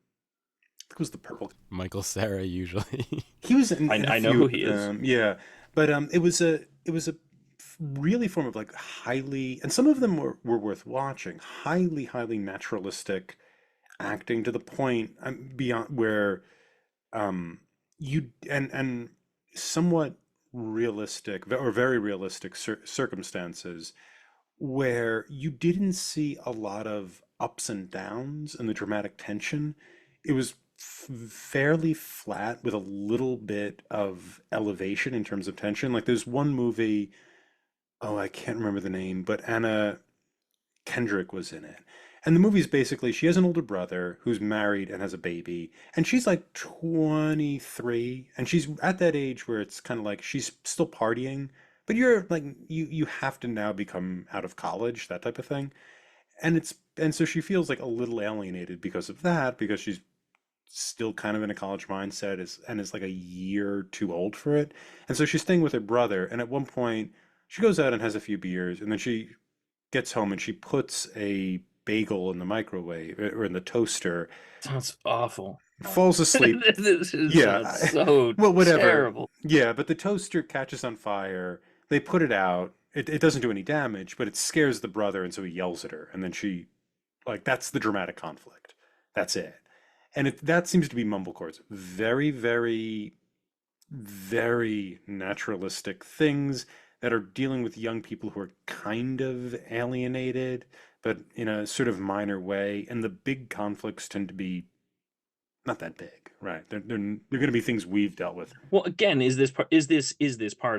it was the purple. Michael Sarah usually. He was in a I know few who of he is. them, yeah. But it was a really form of like highly, and some of them were worth watching. Highly naturalistic acting to the point beyond where um you and somewhat realistic or very realistic circumstances where you didn't see a lot of ups and downs and the dramatic tension. It was fairly flat with a little bit of elevation in terms of tension. Like there's one movie, oh, I can't remember the name, but Anna Kendrick was in it. And the movie's basically she has an older brother who's married and has a baby, and she's like 23, and she's at that age where it's kind of like she's still partying, but you're like you have to now become out of college, that type of thing. And so she feels like a little alienated because of that, because she's still kind of in a college mindset and is like a year too old for it. And so she's staying with her brother, and at one point she goes out and has a few beers, and then she gets home and she puts a bagel in the microwave or in the toaster, Sounds awful. falls asleep. This Yeah, sounds so well, whatever. terrible. Yeah, but the toaster catches on fire. They put it out. It doesn't do any damage, but it scares the brother, and so he yells at her. And then she, like, that's the dramatic conflict. That's it. And that seems to be mumblecore's very naturalistic things that are dealing with young people who are kind of alienated, but in a sort of minor way. And the big conflicts tend to be not that big, right? They're going to be things we've dealt with. Well, again, is this part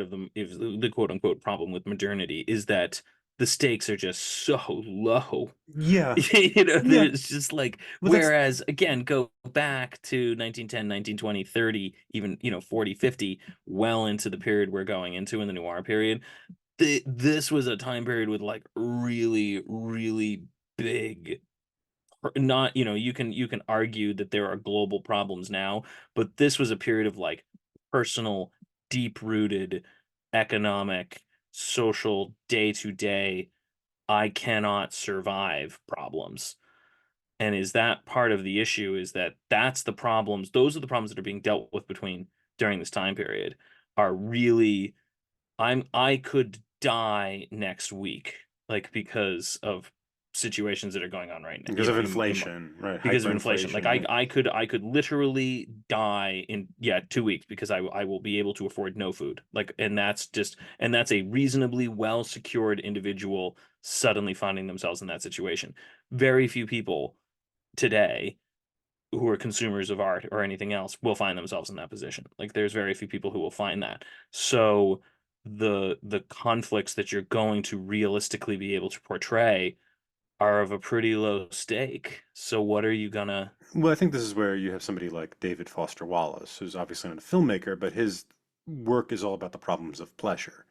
of the quote unquote problem with modernity is that the stakes are just so low. Yeah, yeah. There's just like, Well, that's whereas again, go back to 1910, 1920, 30, even 40, 50, well into the period we're going into in the noir period. This was a time period with like really, really big, not, you can argue that there are global problems now, but this was a period of like personal, deep rooted economic, social, day to day, I cannot survive problems. And is that part of the issue? Is that's the problems, those are the problems that are being dealt with between during this time period, are really, I could die next week, like, because of situations that are going on right now, because of inflation, right? because of inflation. Like, Hyperinflation. I could literally die in, 2 weeks, because I will be able to afford no food. Like, and that's a reasonably well secured individual suddenly finding themselves in that situation. Very few people today who are consumers of art or anything else will find themselves in that position. Like, there's very few people who will find that. So the conflicts that you're going to realistically be able to portray are of a pretty low stake. So what are you gonna? Well, I think this is where you have somebody like David Foster Wallace, who's obviously not a filmmaker, but his work is all about the problems of pleasure.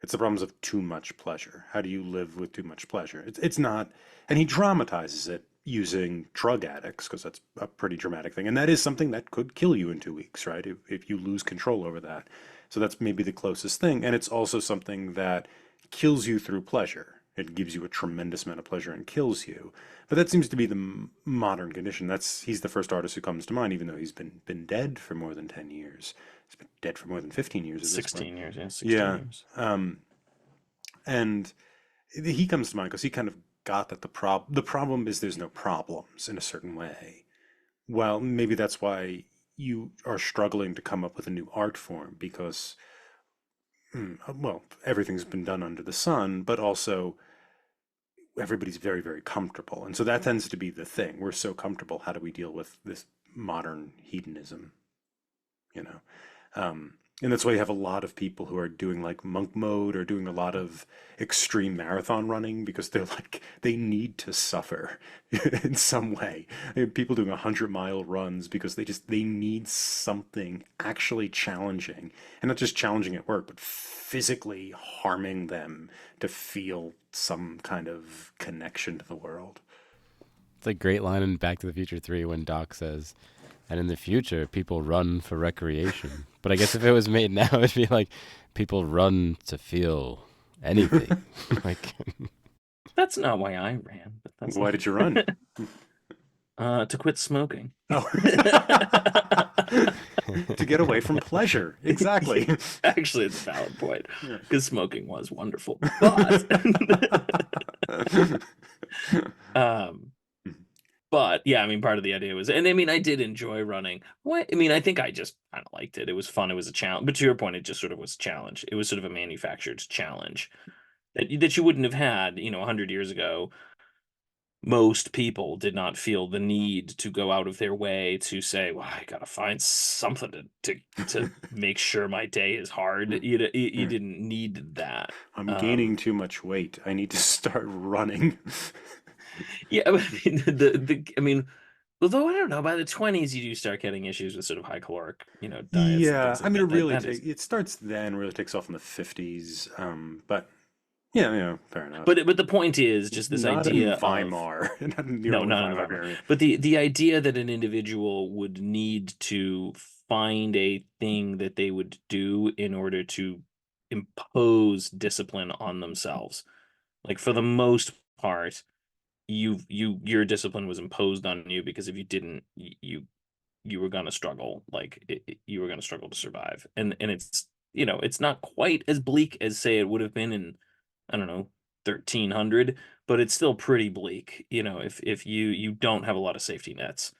It's the problems of too much pleasure. How do you live with too much pleasure? It's not, and he dramatizes it using drug addicts because that's a pretty dramatic thing, and that is something that could kill you in 2 weeks, right? If you lose control over that. So that's maybe the closest thing, and it's also something that kills you through pleasure. It gives you a tremendous amount of pleasure and kills you. But that seems to be the modern condition. He's the first artist who comes to mind, even though he's been dead for more than 10 years. He's been dead for more than 15 years at this point. 16 years, yeah, 16 Yeah. years. And he comes to mind because he kind of got that the problem is there's no problems in a certain way. Well, maybe that's why you are struggling to come up with a new art form because, well, everything's been done under the sun, but also everybody's very comfortable. And so that tends to be the thing. We're so comfortable. How do we deal with this modern hedonism? You know? And that's why you have a lot of people who are doing like monk mode or doing a lot of extreme marathon running because they're like, they need to suffer in some way. People doing 100-mile runs because they need something actually challenging, and not just challenging at work, but physically harming them to feel some kind of connection to the world. It's a great line in Back to the Future 3 when Doc says, and in the future, people run for recreation. But I guess if it was made now, it'd be like, people run to feel anything. Like, That's not why I ran, but that's Why did you run? to quit smoking. Oh. To get away from pleasure. Exactly. Actually, it's a valid point Yeah. because smoking was wonderful. But um, but yeah, I mean, part of the idea was, and I mean, I did enjoy running. What I mean, I think I just kind of liked it. It was fun. It was a challenge. But to your point, it just sort of was a challenge. It was sort of a manufactured challenge that you wouldn't have had, 100 years ago. Most people did not feel the need to go out of their way to say, "Well, I gotta find something to make sure my day is hard." You didn't need that. I'm gaining too much weight. I need to start running. Yeah, I mean, I mean, although I don't know, by the 20s you do start getting issues with sort of high caloric, diets and Yeah, things I like mean, that. That is, it starts then, really takes off in the 50s. But yeah, fair enough. but the point is just this Not in idea of Weimar, not in the no, early not in Weimar Weimar, period. but the idea that an individual would need to find a thing that they would do in order to impose discipline on themselves. Like for the most part, your discipline was imposed on you because if you didn't, you were gonna struggle. Like you were gonna struggle to survive. And it's not quite as bleak as say it would have been in, I don't know, 1300, but it's still pretty bleak. If you don't have a lot of safety nets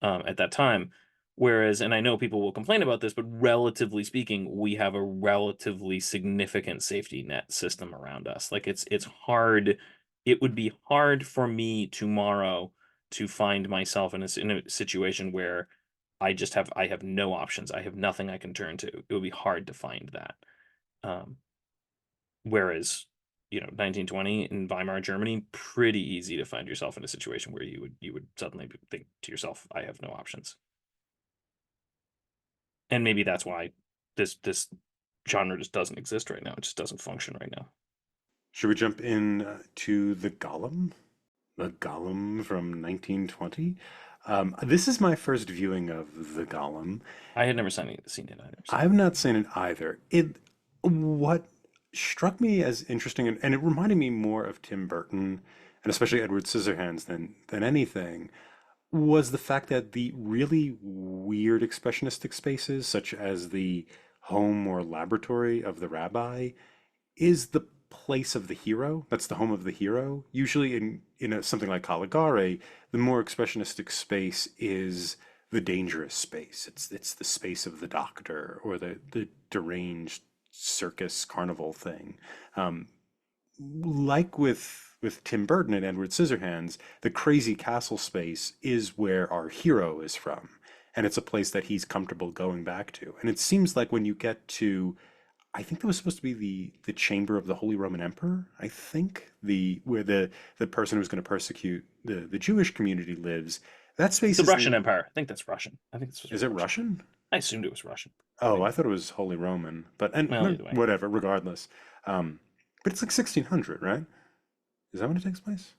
at that time. Whereas, and I know people will complain about this, but relatively speaking, we have a relatively significant safety net system around us. Like it's hard. It would be hard for me tomorrow to find myself in a situation where I have no options. I have nothing I can turn to. It would be hard to find that. Um, Whereas, 1920 in Weimar Germany, pretty easy to find yourself in a situation where you would suddenly think to yourself, I have no options. And maybe that's why this genre just doesn't exist right now. It just doesn't function right now. Should we jump in to the Golem? The Golem from 1920? This is my first viewing of the Golem. I had never seen it either. So. I've not seen it either. What struck me as interesting, and it reminded me more of Tim Burton, and especially Edward Scissorhands than anything, was the fact that the really weird expressionistic spaces, such as the home or laboratory of the rabbi, is the place of the hero. That's the home of the hero. Usually in something like Caligari, the more expressionistic space is the dangerous space. It's the space of the doctor or the deranged circus carnival thing. Like with Tim Burton and Edward Scissorhands, the crazy castle space is where our hero is from, and it's a place that he's comfortable going back to. And it seems like when you get to, I think that was supposed to be the chamber of the Holy Roman Emperor. I think the where the person who's going to persecute the Jewish community lives. That space The is Russian Empire. I think that's Russian. I think this was Is it Russian? I assumed it was Russian. Oh, I thought it was Holy Roman, Well, either way. whatever. Regardless, but it's like 1600, right? Is that when it takes place?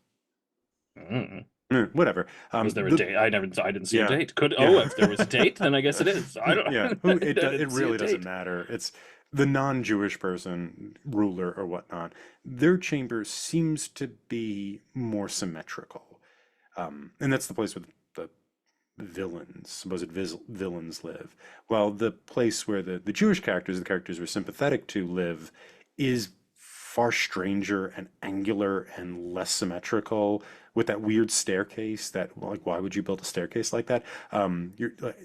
Mm. Whatever. Was there a date? I didn't see Yeah. a date. Yeah. If there was a date, then I guess it is. I don't. Yeah, I it didn't see a really doesn't date. matter. It's the non-Jewish person, ruler or whatnot. Their chamber seems to be more symmetrical, and that's the place where the villains, supposed villains live. While the place where the Jewish characters, the characters we're sympathetic to, live, is far stranger and angular and less symmetrical, with that weird staircase that, like, why would you build a staircase like that?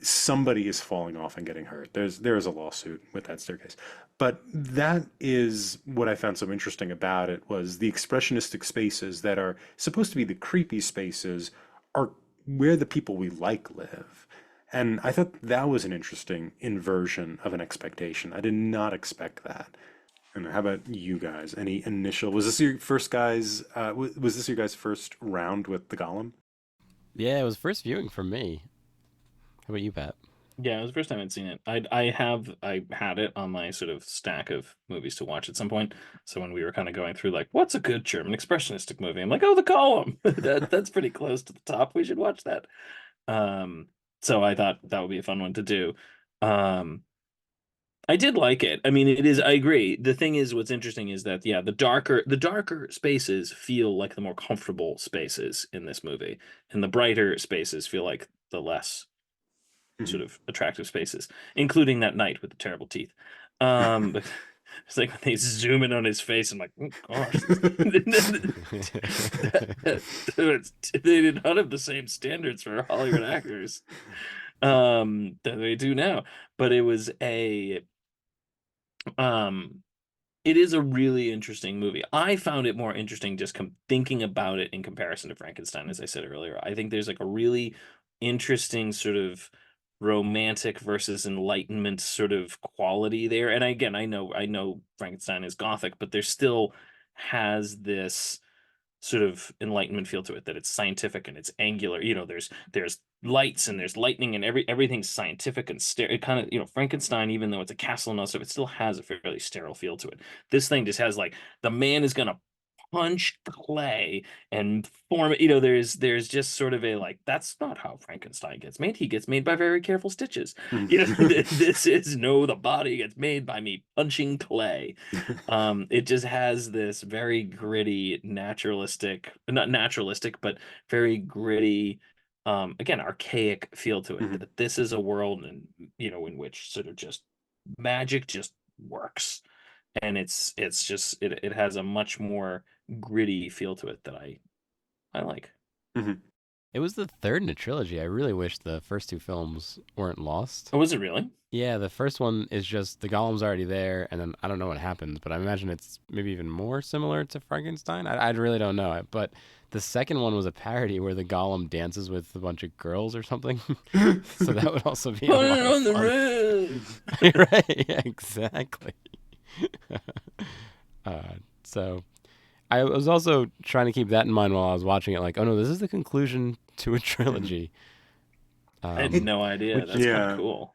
Somebody is falling off and getting hurt. There is a lawsuit with that staircase. But that is what I found so interesting about it, was the expressionistic spaces that are supposed to be the creepy spaces are where the people we like live. And I thought that was an interesting inversion of an expectation. I did not expect that. And how about you guys? Any initial, was this your first guys, was this your guys' first round with the Golem? Yeah, it was first viewing for me. How about you, Pat? Yeah, it was the first time I'd seen it. I had it on my sort of stack of movies to watch at some point. So when we were kind of going through like what's a good German expressionistic movie, I'm like, oh, The Column. That's pretty close to the top. We should watch that. Um, so I thought that would be a fun one to do. Um, I did like it. I mean, it is. I agree. The thing is, what's interesting is that yeah, the darker spaces feel like the more comfortable spaces in this movie, and the brighter spaces feel like the less Mhm. sort of attractive spaces, including that knight with the terrible teeth. But it's like when they zoom in on his face, I'm like, oh gosh, they did not have the same standards for Hollywood actors that they do now. But um it is a really interesting movie. I found it more interesting just thinking about it in comparison to Frankenstein, as I said earlier. I think there's like a really interesting sort of romantic versus enlightenment sort of quality there. And again, I know Frankenstein is gothic, but there still has this sort of enlightenment feel to it, that it's scientific and it's angular. There's lights and there's lightning and everything's scientific and it kind of, Frankenstein, even though it's a castle and all stuff, it still has a fairly sterile feel to it. This thing just has like the man is gonna punch clay and form it. There's just sort of a like, that's not how Frankenstein gets made. He gets made by very careful stitches. This is no, the body gets made by me punching clay. It just has this very gritty, naturalistic, not naturalistic, but very gritty, again, archaic feel to it. Mhm. That this is a world, and in which sort of just magic just works, and it's just it has a much more gritty feel to it that I like. Mhm. It was the third in a trilogy. I really wish the first two films weren't lost. Oh, was it really? Yeah, the first one is just the golem's already there, and then I don't know what happens, but I imagine it's maybe even more similar to Frankenstein. I really don't know. But the second one was a parody where the golem dances with a bunch of girls or something. So that would also be a Put lot it of on the fun. roof. Right? Yeah, exactly. uh, so I was also trying to keep that in mind while I was watching it. Like, oh no, this is the conclusion to a Mhm. trilogy. I had It, no idea. Which That's kind of yeah. cool.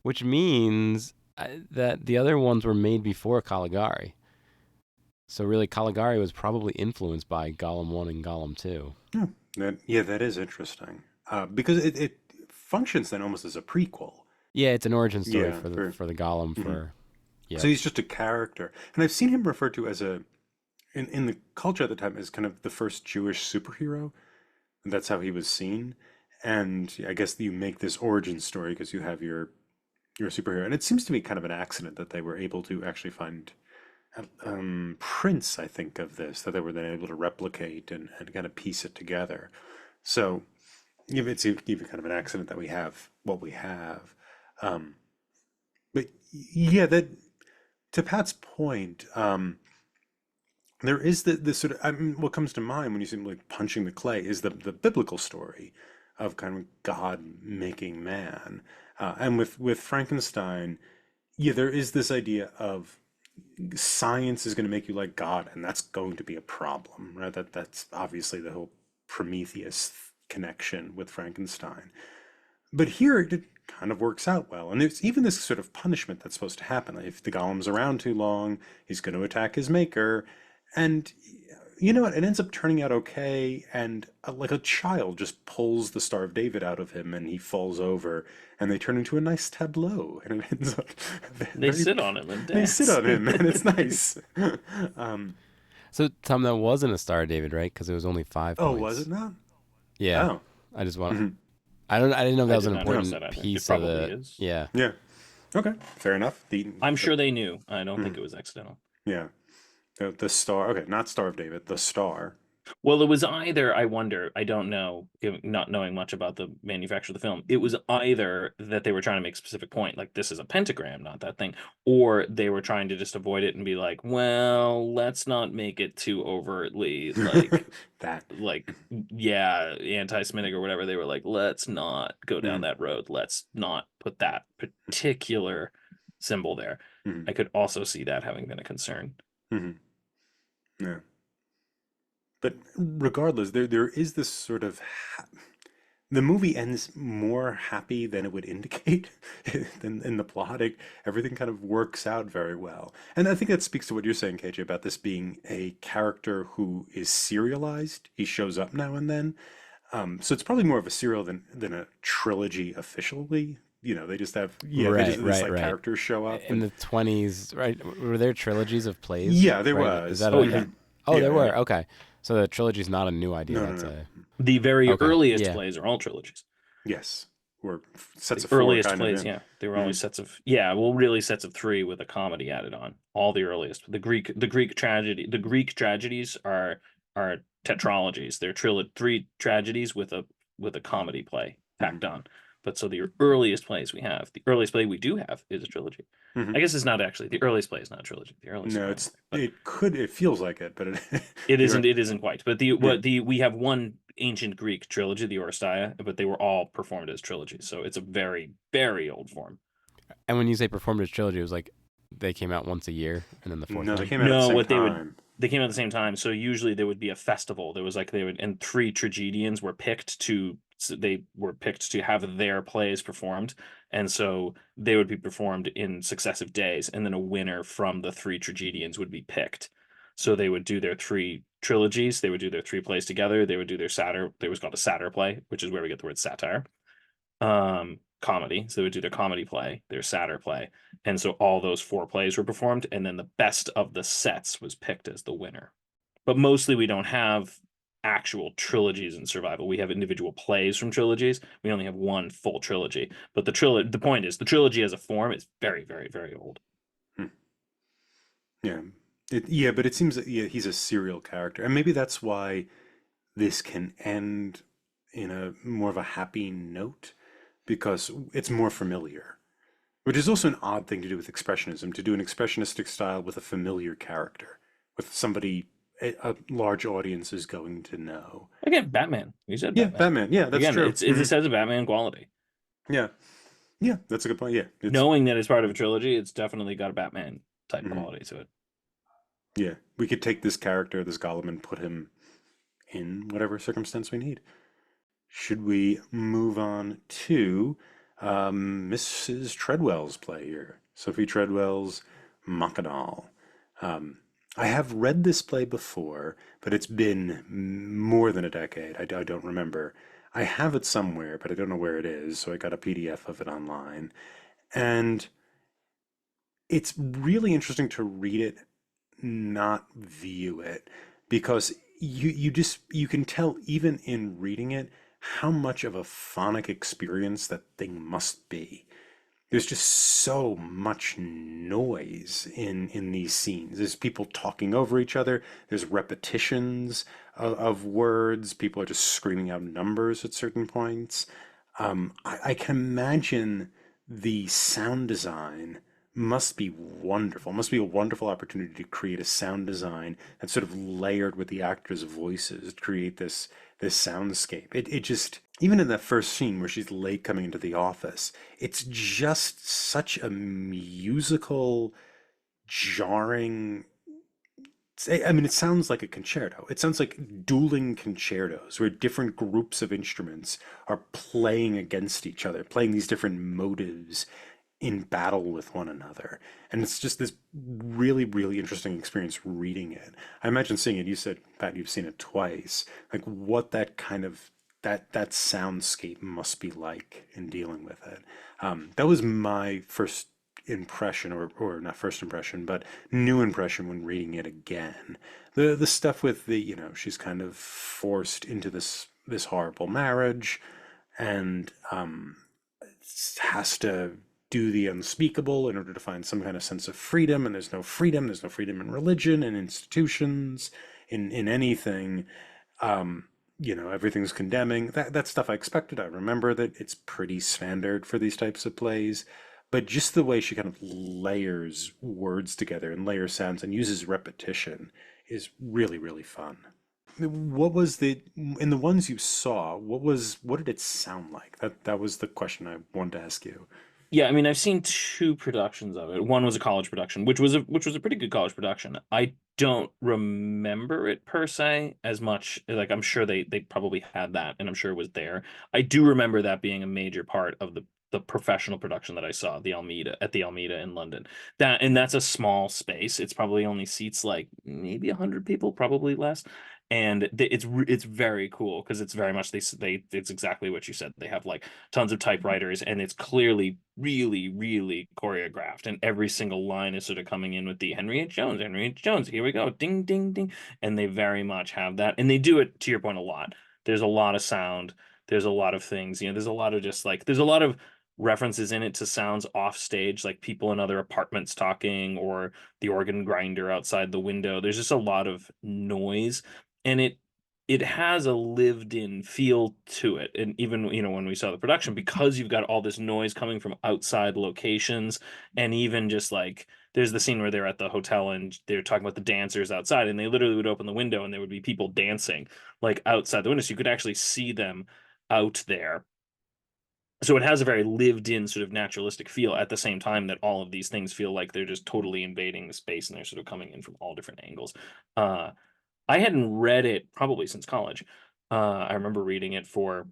which means that the other ones were made before Caligari. So really, Caligari was probably influenced by Gollum 1 and Gollum 2. Yeah, that is interesting. Because it functions then almost as a prequel. Yeah, it's an origin story Yeah, for the for for the Gollum mhm. for So yep. he's just a character. And I've seen him referred to as in the culture at the time as kind of the first Jewish superhero. And that's how he was seen. And I guess you make this origin story because you have your superhero. And it seems to be kind of an accident that they were able to actually find prints, I think, of this, that they were then able to replicate and kind of piece it together. So it's even kind of an accident that we have what we have. Um, but yeah, that to Pat's point, there is the sort of, I mean, what comes to mind when you see like punching the clay is the biblical story of kind of God making man. And with Frankenstein, yeah, there is this idea of science is going to make you like God, and that's going to be a problem, right? That's obviously the whole Prometheus connection with Frankenstein. But here it kind of works out well. And there's even this sort of punishment that's supposed to happen. Like if the golem's around too long, he's going to attack his maker. And you know what? It ends up turning out okay. And like a child just pulls the Star of David out of him and he falls over and they turn into a nice tableau. And it ends up They very, sit on him and they sit dance. on him and it's nice. um, So Tom, that wasn't a Star of David, right? Because it was only five oh, was it points. not? Yeah, Oh. I just want. Mhm. I didn't know if that I was did an not notice No. important that either. It piece of probably the. is. Yeah. Yeah. Okay. Fair enough. I'm sure they knew. I don't think Mhm. it was accidental. Yeah. The star. Okay, not Star of David. The star. Well, it was either, I wonder, I don't know, not knowing much about the manufacture of the film, it was either that they were trying to make a specific point, like this is a pentagram, not that thing, or they were trying to just avoid it and be like, well, let's not make it too overtly That. yeah, anti-Semitic or whatever. They were like, let's not go down Mhm, that road. Let's not put that particular symbol there. mhm, I could also see that having been a concern. mhm. Yeah. But regardless, there is this sort of the movie ends more happy than it would indicate than in the plot. Everything kind of works out very well. And I think that speaks to what you're saying, KJ, about this being a character who is serialized. He shows up now and then. So it's probably more of a serial than a trilogy officially. They just have, yeah, they just Right, this right, like right. characters show up In and the 20s, right? Were there trilogies of plays? yeah, there Right? Is was. that Oh, a yeah. Oh, Yeah, there yeah. were. Okay. So the trilogy's not a new idea, No, no, let's no. say. The very Okay. earliest Yeah. plays are all trilogies. Yes. Or sets The of four earliest kind of, plays, yeah. yeah, they were Mhm, always sets of, yeah, well, really sets of three with a comedy added on. All the earliest. The Greek tragedies are tetralogies. They're three tragedies with a comedy play mhm, tacked on. But so the earliest plays we have, the earliest play we do have is a trilogy. mhm. I guess it's not actually the earliest play is not a trilogy. The earliest No, play, but it feels like it, but it you're isn't. right. It isn't quite. But Yeah. we have one ancient Greek trilogy, the Oresteia, but they were all performed as trilogies. So it's a very very old form. And when you say performed as trilogy, it was like they came out once a year and then the fourth No, they one? came out at the No, same what time. they came out at the same time. So usually there would be a festival. There was like they would and three tragedians were picked to so they were picked to have their plays performed, and so they would be performed in successive days, and then a winner from the three tragedians would be picked. So they would do their three trilogies. They would do their three plays together. They would do their satyr. There was called a satyr play, which is where we get the word satire. Comedy. So they would do their comedy play, their satyr play, and so all those four plays were performed, and then the best of the sets was picked as the winner. But mostly we don't have actual trilogies in survival. We have individual plays from trilogies. We only have one full trilogy. But the point is the trilogy as a form is very, very, very old. Hmm. Yeah. Yeah, but it seems that yeah, he's a serial character. And maybe that's why this can end in a more of a happy note because it's more familiar. Which is also an odd thing to do with expressionism, to do an expressionistic style with a familiar character, with somebody a large audience is going to know. Again, Batman. You said Yeah, Batman. Batman. Yeah, that's Again, true. it Mhm. just has a Batman quality. Yeah, yeah, that's a good point. Yeah, it's Knowing that it's part of a trilogy, it's definitely got a Batman type mhm. quality to it. Yeah. We could take this character, this Golem, and put him in whatever circumstance we need. Should we move on to Mrs. Treadwell's play here? Sophie Treadwell's Mackinac. Um, I have read this play before, but it's been more than a decade. I don't remember. I have it somewhere, but I don't know where it is, so I got a PDF of it online. And it's really interesting to read it, not view it, because you can tell even in reading it how much of a phonic experience that thing must be. There's just so much noise in these scenes. There's people talking over each other. There's repetitions of words. People are just screaming out numbers at certain points. I can imagine the sound design must be wonderful. Must be a wonderful opportunity to create a sound design that's sort of layered with the actors' voices to create this soundscape. It just even in that first scene where she's late coming into the office, it's just such a musical, jarring I mean, it sounds like a concerto. It sounds like dueling concertos where different groups of instruments are playing against each other, playing these different motives in battle with one another. And it's just this really, really interesting experience reading it. I imagine seeing it, you said, Pat, you've seen it twice. Like what that kind of that soundscape must be like in dealing with it. That was my first impression, or not first impression, but new impression when reading it again. The stuff with she's kind of forced into this horrible marriage, and has to do the unspeakable in order to find some kind of sense of freedom. And there's no freedom. There's no freedom in religion, in institutions, in anything. Um, everything's condemning. That stuff I expected. I remember that it's pretty standard for these types of plays. But just the way she kind of layers words together and layers sounds and uses repetition is really, really fun. What was in the ones you saw, what did it sound like? That was the question I wanted to ask you. Yeah, I mean, I've seen two productions of it. One was a college production, which was a pretty good college production. I don't remember it per se as much. Like I'm sure they probably had that, and I'm sure it was there. I do remember that being a major part of the professional production that I saw, the Almeida in London. That's a small space. It's probably only seats like maybe 100 people, probably less. And it's very cool because it's very much they it's exactly what you said. They have like tons of typewriters, and it's clearly really, really choreographed. And every single line is sort of coming in with the Henry H. Jones, here we go, ding, ding, ding. And they very much have that. And they do it, to your point, a lot. There's a lot of sound, there's a lot of things, there's a lot of just like, there's a lot of references in it to sounds off stage, like people in other apartments talking or the organ grinder outside the window. There's just a lot of noise. And it has a lived in feel to it. And even, when we saw the production, because you've got all this noise coming from outside locations, and even just like there's the scene where they're at the hotel and they're talking about the dancers outside, and they literally would open the window and there would be people dancing like outside the window. So you could actually see them out there. So it has a very lived in sort of naturalistic feel at the same time that all of these things feel like they're just totally invading the space and they're sort of coming in from all different angles. Uh, I hadn't read it probably since college. I remember reading it for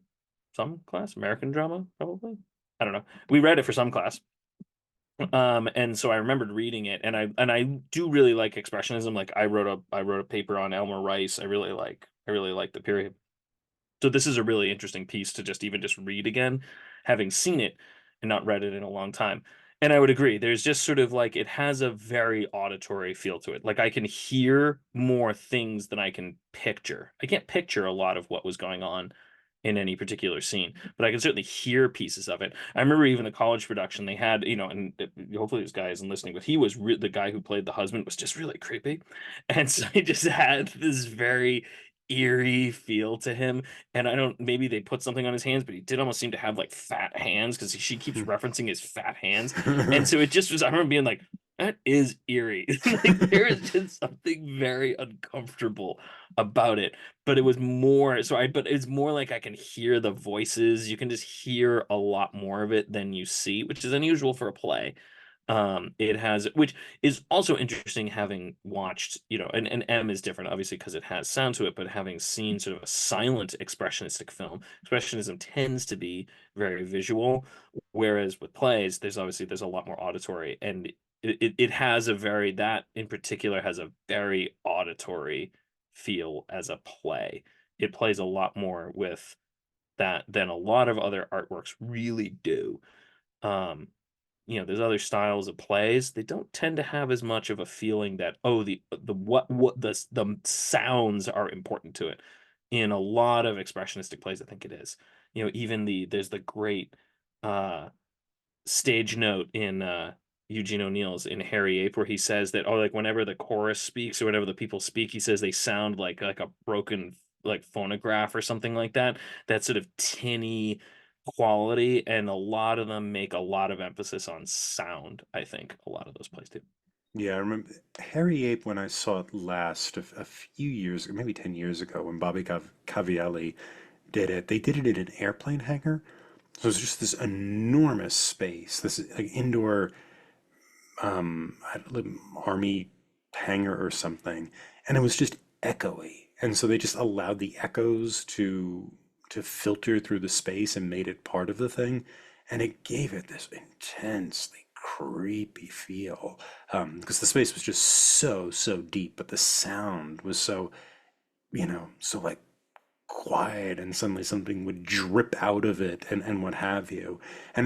some class, American drama, probably. I don't know. We read it for some class. And so I remembered reading it, and I do really like expressionism. Like I wrote a paper on Elmer Rice. I really like the period. So this is a really interesting piece to just read again, having seen it and not read it in a long time. And I would agree. There's just sort of like it has a very auditory feel to it. Like I can hear more things than I can picture. I can't picture a lot of what was going on in any particular scene, but I can certainly hear pieces of it. I remember even the college production they had, and hopefully this guy isn't listening, but he was the guy who played the husband was just really creepy, and so he just had this very eerie feel to him. And I don't, maybe they put something on his hands, but he did almost seem to have like fat hands because she keeps referencing his fat hands. And so it just was, I remember being like, that is eerie. Like there is just something very uncomfortable about it. But it was more, but it's more like I can hear the voices. You can just hear a lot more of it than you see, which is unusual for a play. It has, which is also interesting, having watched, and M is different obviously because it has sound to it, but having seen sort of a silent expressionistic film, expressionism tends to be very visual, whereas with plays there's a lot more auditory, and it has a very, that in particular has a very auditory feel as a play. It plays a lot more with that than a lot of other artworks really do. um there's other styles of plays, they don't tend to have as much of a feeling that, oh, the what the sounds are important to it. In a lot of expressionistic plays, I think it is. Even there's the great uh stage note in Eugene O'Neill's in Harry Ape, where he says that, oh, like whenever the chorus speaks or whenever the people speak, he says they sound like a broken like phonograph or something like that. That sort of tinny quality, and a lot of them make a lot of emphasis on sound. I think a lot of those plays do. Yeah, I remember Harry Ape when I saw it last a few years ago, maybe 10 years ago, when Bobby Cavielli did it. They did it in an airplane hangar. So it's just this enormous space, this like indoor army hangar or something, and it was just echoey. And so they just allowed the echoes to filter through the space and made it part of the thing, and it gave it this intensely creepy feel because the space was just so deep, but the sound was so like quiet, and suddenly something would drip out of it and what have you.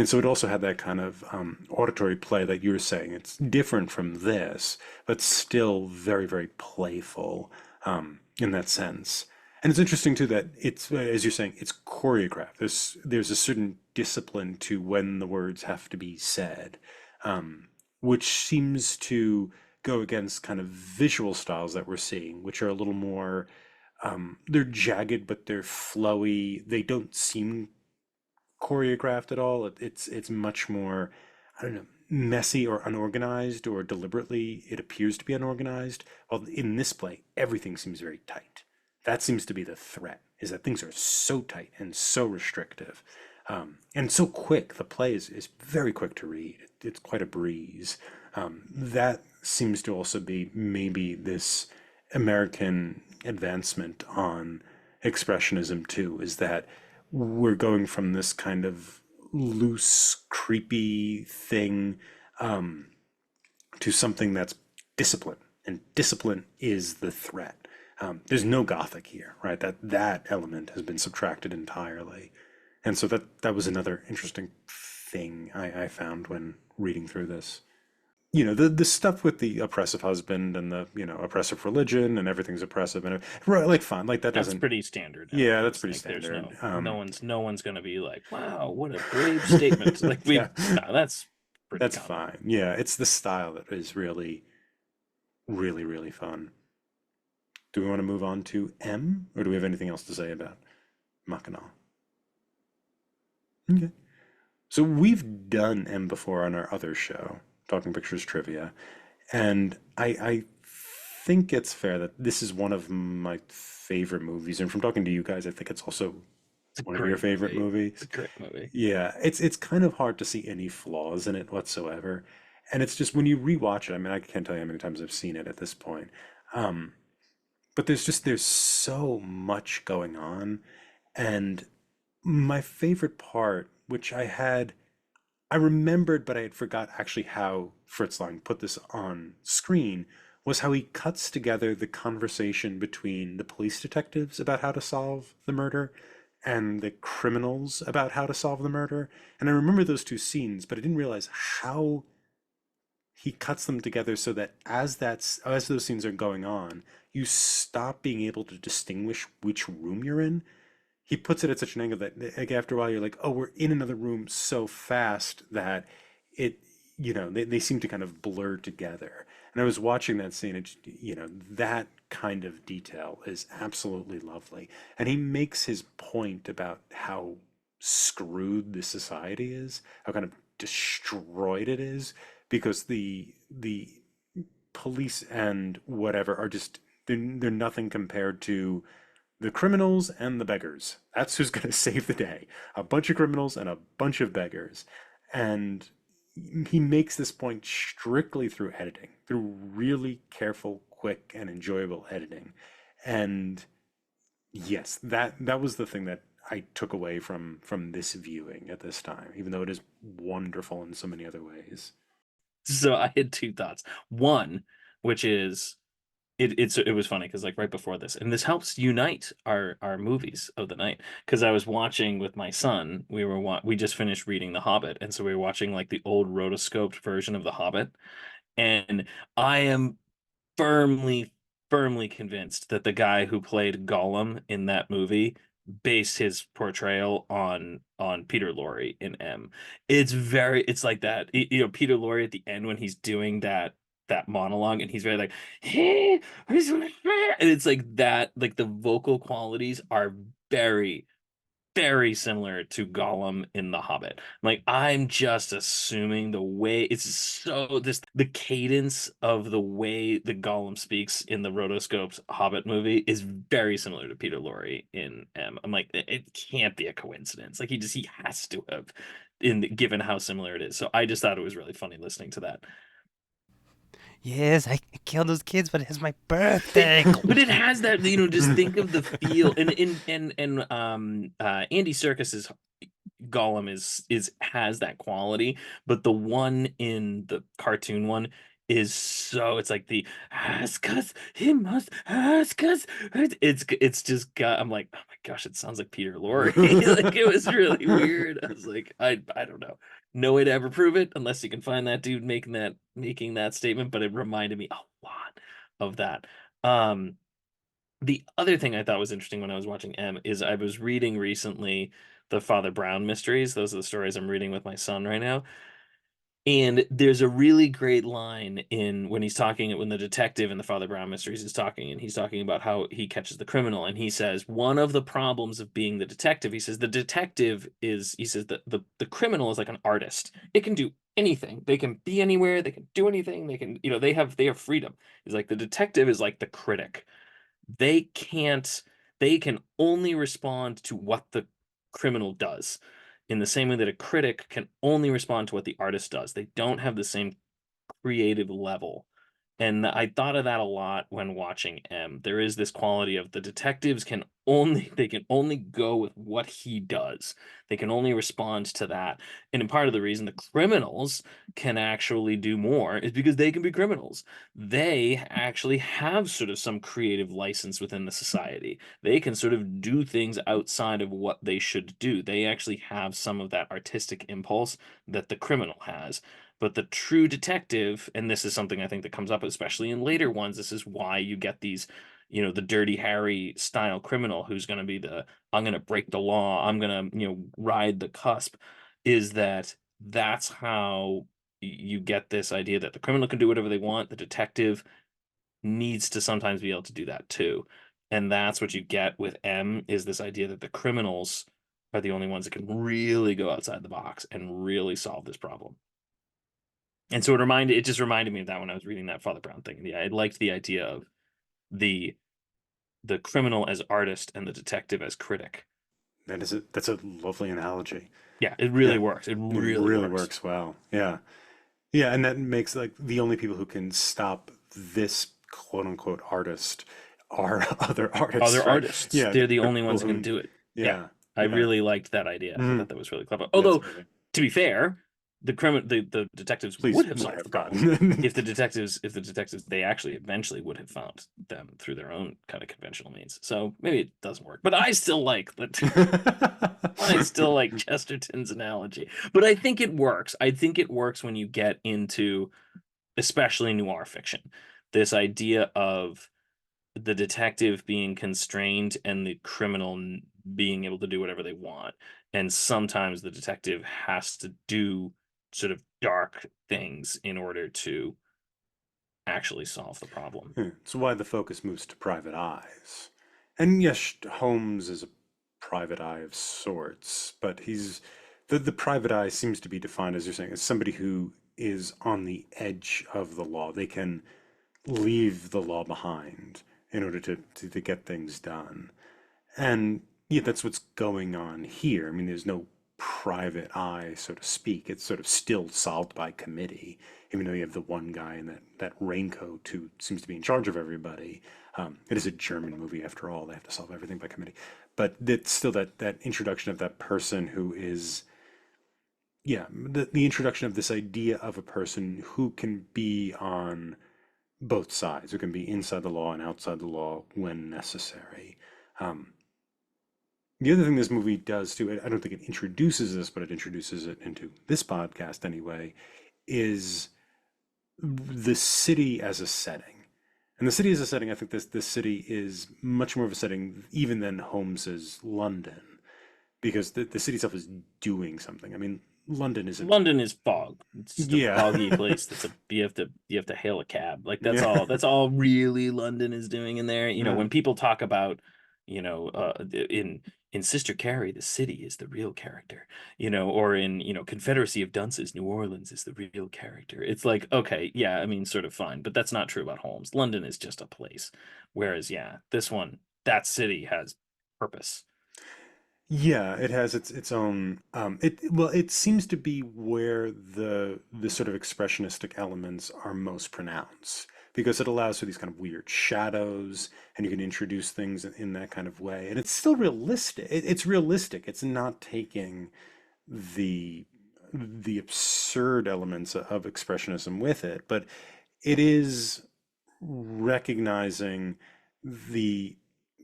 So it also had that kind of auditory play that you were saying. It's different from this, but still very, very playful in that sense. And it's interesting too that it's, as you're saying, it's choreographed. There's a certain discipline to when the words have to be said, which seems to go against kind of visual styles that we're seeing, which are a little more They're jagged, but they're flowy. They don't seem choreographed at all. It's much more, I don't know, messy or unorganized, or deliberately it appears to be unorganized. While in this play, everything seems very tight. That seems to be the threat, is that things are so tight and so restrictive, and so quick. The play is very quick to read. It's quite a breeze. That seems to also be maybe this American advancement on expressionism too, is that we're going from this kind of loose, creepy thing, um, to something that's discipline, and discipline is the threat. There's no Gothic here, right? That element has been subtracted entirely, and so that was another interesting thing I found when reading through this. The stuff with the oppressive husband and the oppressive religion and everything's oppressive, and right, like, fine, like that That's doesn't. pretty standard Yeah, that's nowadays. pretty Like there's standard. no one's gonna be like, wow, what a brave statement. Like Yeah, no, that's pretty that's common. fine. Yeah, it's the style that is really, really, really fun. Do we want to move on to M, or do we have anything else to say about Mackinac? Okay. So we've done M before on our other show, Talking Pictures Trivia, and I think it's fair that this is one of my favorite movies. And from talking to you guys, I think it's also It's a one of your great favorite movie. It's movies. a great movie. Yeah, it's kind of hard to see any flaws in it whatsoever. And it's just when you rewatch it, I mean, I can't tell you how many times I've seen it at this point. Um, but there's so much going on. And my favorite part, which I remembered, but I had forgot actually how Fritz Lang put this on screen, was how he cuts together the conversation between the police detectives about how to solve the murder and the criminals about how to solve the murder. And I remember those two scenes, but I didn't realize how he cuts them together so that as those scenes are going on, you stop being able to distinguish which room you're in. He puts it at such an angle that, like, after a while you're like, oh, we're in another room so fast that it they seem to kind of blur together. And I was watching that scene, and that kind of detail is absolutely lovely. And he makes his point about how screwed this society is, how kind of destroyed it is, because the police and whatever are just, they're nothing compared to the criminals and the beggars. That's who's going to save the day. A bunch of criminals and a bunch of beggars. And he makes this point strictly through editing, through really careful, quick, and enjoyable editing. And yes, that was the thing that I took away from this viewing at this time, even though it is wonderful in so many other ways. So I had two thoughts. One, which is it was funny because like right before this, and this helps unite our movies of the night, because I was watching with my son. We just finished reading The Hobbit, and so we were watching like the old rotoscoped version of The Hobbit, and I am firmly, firmly convinced that the guy who played Gollum in that movie based his portrayal on Peter Lorre in M. It's like that. Peter Lorre at the end when he's doing that monologue, and he's very like, hey, and it's like that, like the vocal qualities are very, very similar to Gollum in The Hobbit. Like I'm just assuming the way it's so this the cadence of the way the Gollum speaks in the rotoscopes Hobbit movie is very similar to Peter Lorre in M. I'm like, it can't be a coincidence. Like he has to have, in given how similar it is. So I just thought it was really funny listening to that. Yes, I killed those kids, but it's my birthday. But it has that, just think of the feel, and Andy Serkis's Gollum is has that quality, but the one in the cartoon one is so, it's like the ask us, he must ask us. It's just got, I'm like, oh my gosh, it sounds like Peter Lorre. Like it was really weird. I was like, I don't know. No way to ever prove it unless you can find that dude making that statement, but it reminded me a lot of that. Um the other thing I thought was interesting when I was watching M is I was reading recently the Father Brown mysteries. Those are the stories I'm reading with my son right now. And there's a really great line in when he's talking when the detective in the Father Brown mysteries is talking, and he's talking about how he catches the criminal, and he says one of the problems of being the detective, he says the detective is he says that the criminal is like an artist. It can do anything. They can be anywhere, they can do anything, they can, they have freedom. He's like the detective is like the critic. They can't they can only respond to what the criminal does in the same way that a critic can only respond to what the artist does. They don't have the same creative level. And I thought of that a lot when watching M. There is this quality of the detectives can only they can only go with what he does. They can only respond to that. And part of the reason the criminals can actually do more is because they can be criminals. They actually have sort of some creative license within the society. They can sort of do things outside of what they should do. They actually have some of that artistic impulse that the criminal has. But the true detective, and this is something I think that comes up, especially in later ones, this is why you get these, the Dirty Harry style criminal who's going to be I'm going to break the law, I'm going to, ride the cusp, is that's how you get this idea that the criminal can do whatever they want. The detective needs to sometimes be able to do that too. And that's what you get with M is this idea that the criminals are the only ones that can really go outside the box and really solve this problem. And so it just reminded me of that when I was reading that Father Brown thing. Yeah, I liked the idea of the the criminal as artist and the detective as critic. That's a lovely analogy. Yeah, it really Yeah, works. It it really really works. works well. Yeah. Yeah, and that makes like the only people who can stop this quote unquote artist are other artists, Other right? artists, Yeah, they're the they're only people ones who can who, do it. Yeah, yeah, I yeah. really liked that idea. I Mhm. thought that was really clever. That's Although, amazing. to be fair, the detectives Please would have would solved the have problem gotten. if the detectives they actually eventually would have found them through their own kind of conventional means. So maybe it doesn't work, but I still like that. I still like Chesterton's analogy, but I think it works. I think it works when you get into, especially noir fiction, this idea of the detective being constrained and the criminal being able to do whatever they want. And sometimes the detective has to do sort of dark things in order to actually solve the problem. Yeah, it's why the focus moves to private eyes. And yes, Holmes is a private eye of sorts, but the private eye seems to be defined, as you're saying, as somebody who is on the edge of the law. They can leave the law behind in order to get things done. And yeah, that's what's going on here. I mean, there's no private eye, so to speak. It's sort of still solved by committee, even though you have the one guy in that raincoat who seems to be in charge of everybody. It is a German movie after all. They have to solve everything by committee. But it's still that introduction of that person who is, yeah, the introduction of this idea of a person who can be on both sides, who can be inside the law and outside the law when necessary. Um, The other thing this movie does too, I don't think it introduces this, but it introduces it into this podcast anyway, is the city as a setting. And the city as a setting, I think this city is much more of a setting even than Holmes's London, because the city itself is doing something. I mean, London isn't. London is fog. It's just a Yeah. foggy place. You have to hail a cab. Like that's Yeah. all. That's all really London is doing in there. Yeah. When people talk about, in Sister Carrie, the city is the real character. Or in Confederacy of Dunces, New Orleans is the real character. It's like, okay, yeah, I mean, sort of fine, but that's not true about Holmes. London is just a place. Whereas, yeah, this one, that city has purpose. Yeah, it has its own it seems to be where the sort of expressionistic elements are most pronounced because it allows for these kind of weird shadows and you can introduce things in that kind of way. And it's still realistic. It's realistic. It's not taking the the absurd elements of expressionism with it, but it is recognizing the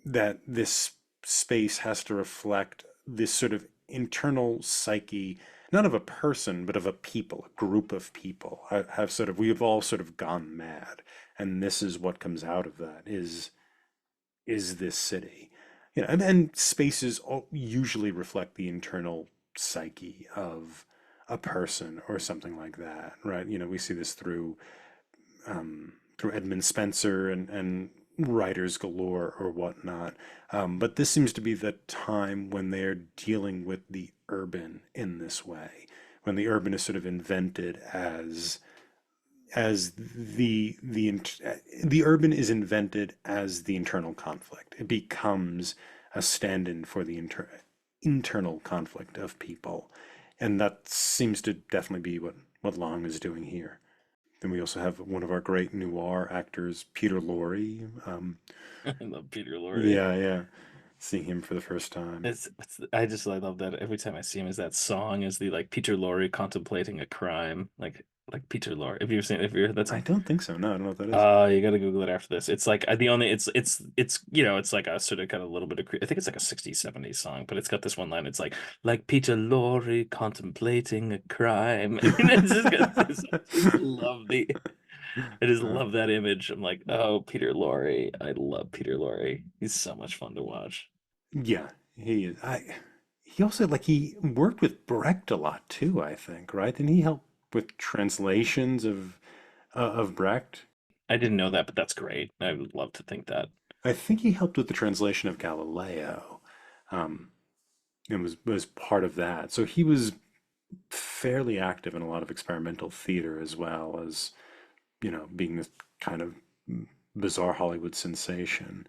that this space has to reflect this sort of internal psyche, not of a person, but of a people, a group of people have sort of, we have all sort of gone mad. And this is what comes out of that is this city. And spaces usually reflect the internal psyche a person or something like that, right? You know, we see this through Edmund Spencer and writers galore or whatnot. But this seems to be the time when they're dealing with the urban in this way, when the urban is sort of invented as the urban is invented as the internal conflict. It becomes a stand-in for the internal conflict of people, and that seems to definitely be what Long is doing here. Then we also have one of our great noir actors, Peter Lorre. I love Peter Lorre. Yeah, yeah. Seeing him for the first time. I love that every time I see him is that song is the like Peter Lorre contemplating a crime like Peter Lorre. Have you heard that I song? don't think so. No, I don't know what that is. You gotta Google it after this. It's like the only it's you know it's like a sort of kind of a little bit of I think it's like a 60s 70s song, but it's got this one line. It's like Peter Lorre contemplating a crime. I mean, it's just got this, I just love I just Uh, love that image. I'm like, oh, Peter Lorre. I love Peter Lorre. He's so much fun to watch. yeah, he is. He also like he worked with Brecht a lot too, I think, right? Didn't he help with translations of Brecht? I didn't know that, but that's great. I would love to think that. I think he helped with the translation of Galileo, um, and was part of that. So he was fairly active in a lot of experimental theater as well as, you know, being this kind of bizarre Hollywood sensation.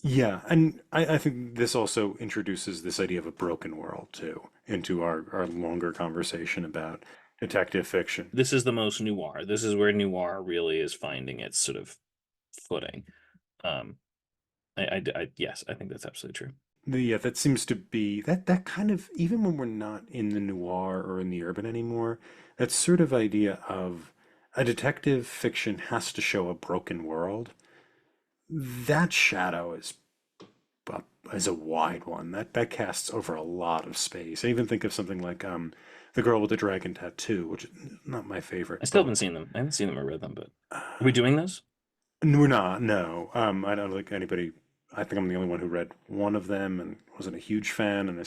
Yeah, and I think this also introduces this idea of a broken world too into our longer conversation about detective fiction. This is the most noir. This is where noir really is finding its sort of footing. Um, yes, I think that's absolutely true. Yeah, that seems to be that kind of, even when we're not in the noir or in the urban anymore, that sort of idea of a detective fiction has to show a broken world. That shadow uh, is a wide one. That casts over a lot of space. I even think of something like The Girl with the Dragon Tattoo, which is not my I favorite still haven't book. seen them. I haven't seen them or read them, but Uh, are we doing this? we're not, no. I don't think anybody. I think I'm the only one who read one of them and wasn't a huge fan. And I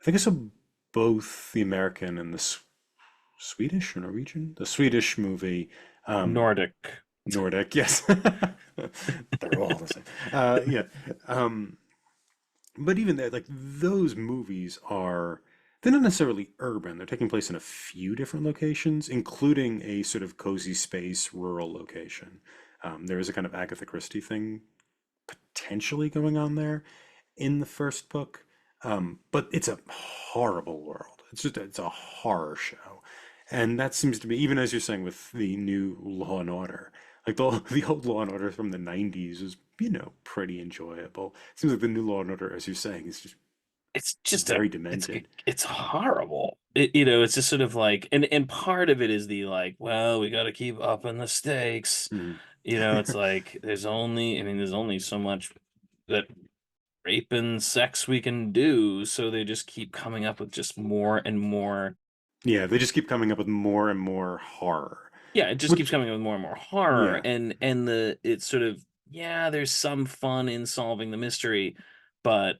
think I saw both the American and the Swedish or Norwegian, the Swedish movie, um, Nordic. Nordic. Yes, they're all the same. Yeah, um, but even there, like those movies are, they're not necessarily urban. They're taking place in a few different locations, including a sort of cozy space rural location. There is a kind of Agatha Christie thing potentially going on there in the first book, but it's a horrible world. It's a horror show, and that seems to be, even as you're saying with the new Law and Order, like the old Law and Order from the '90s was, you know, pretty enjoyable. Seems like the new Law and Order, as you're saying, is just It's just very demented. it's horrible. It's just sort of like, and part of it is the like, well, we got to keep upping the stakes. Mm. It's like there's only so much that rape and sex we can do, so they just keep coming up with just more and more. Yeah, they just keep coming up with more and more horror, Yeah, it just keeps which, coming up with more and more horror, yeah, and it's sort of, yeah, there's some fun in solving the mystery, but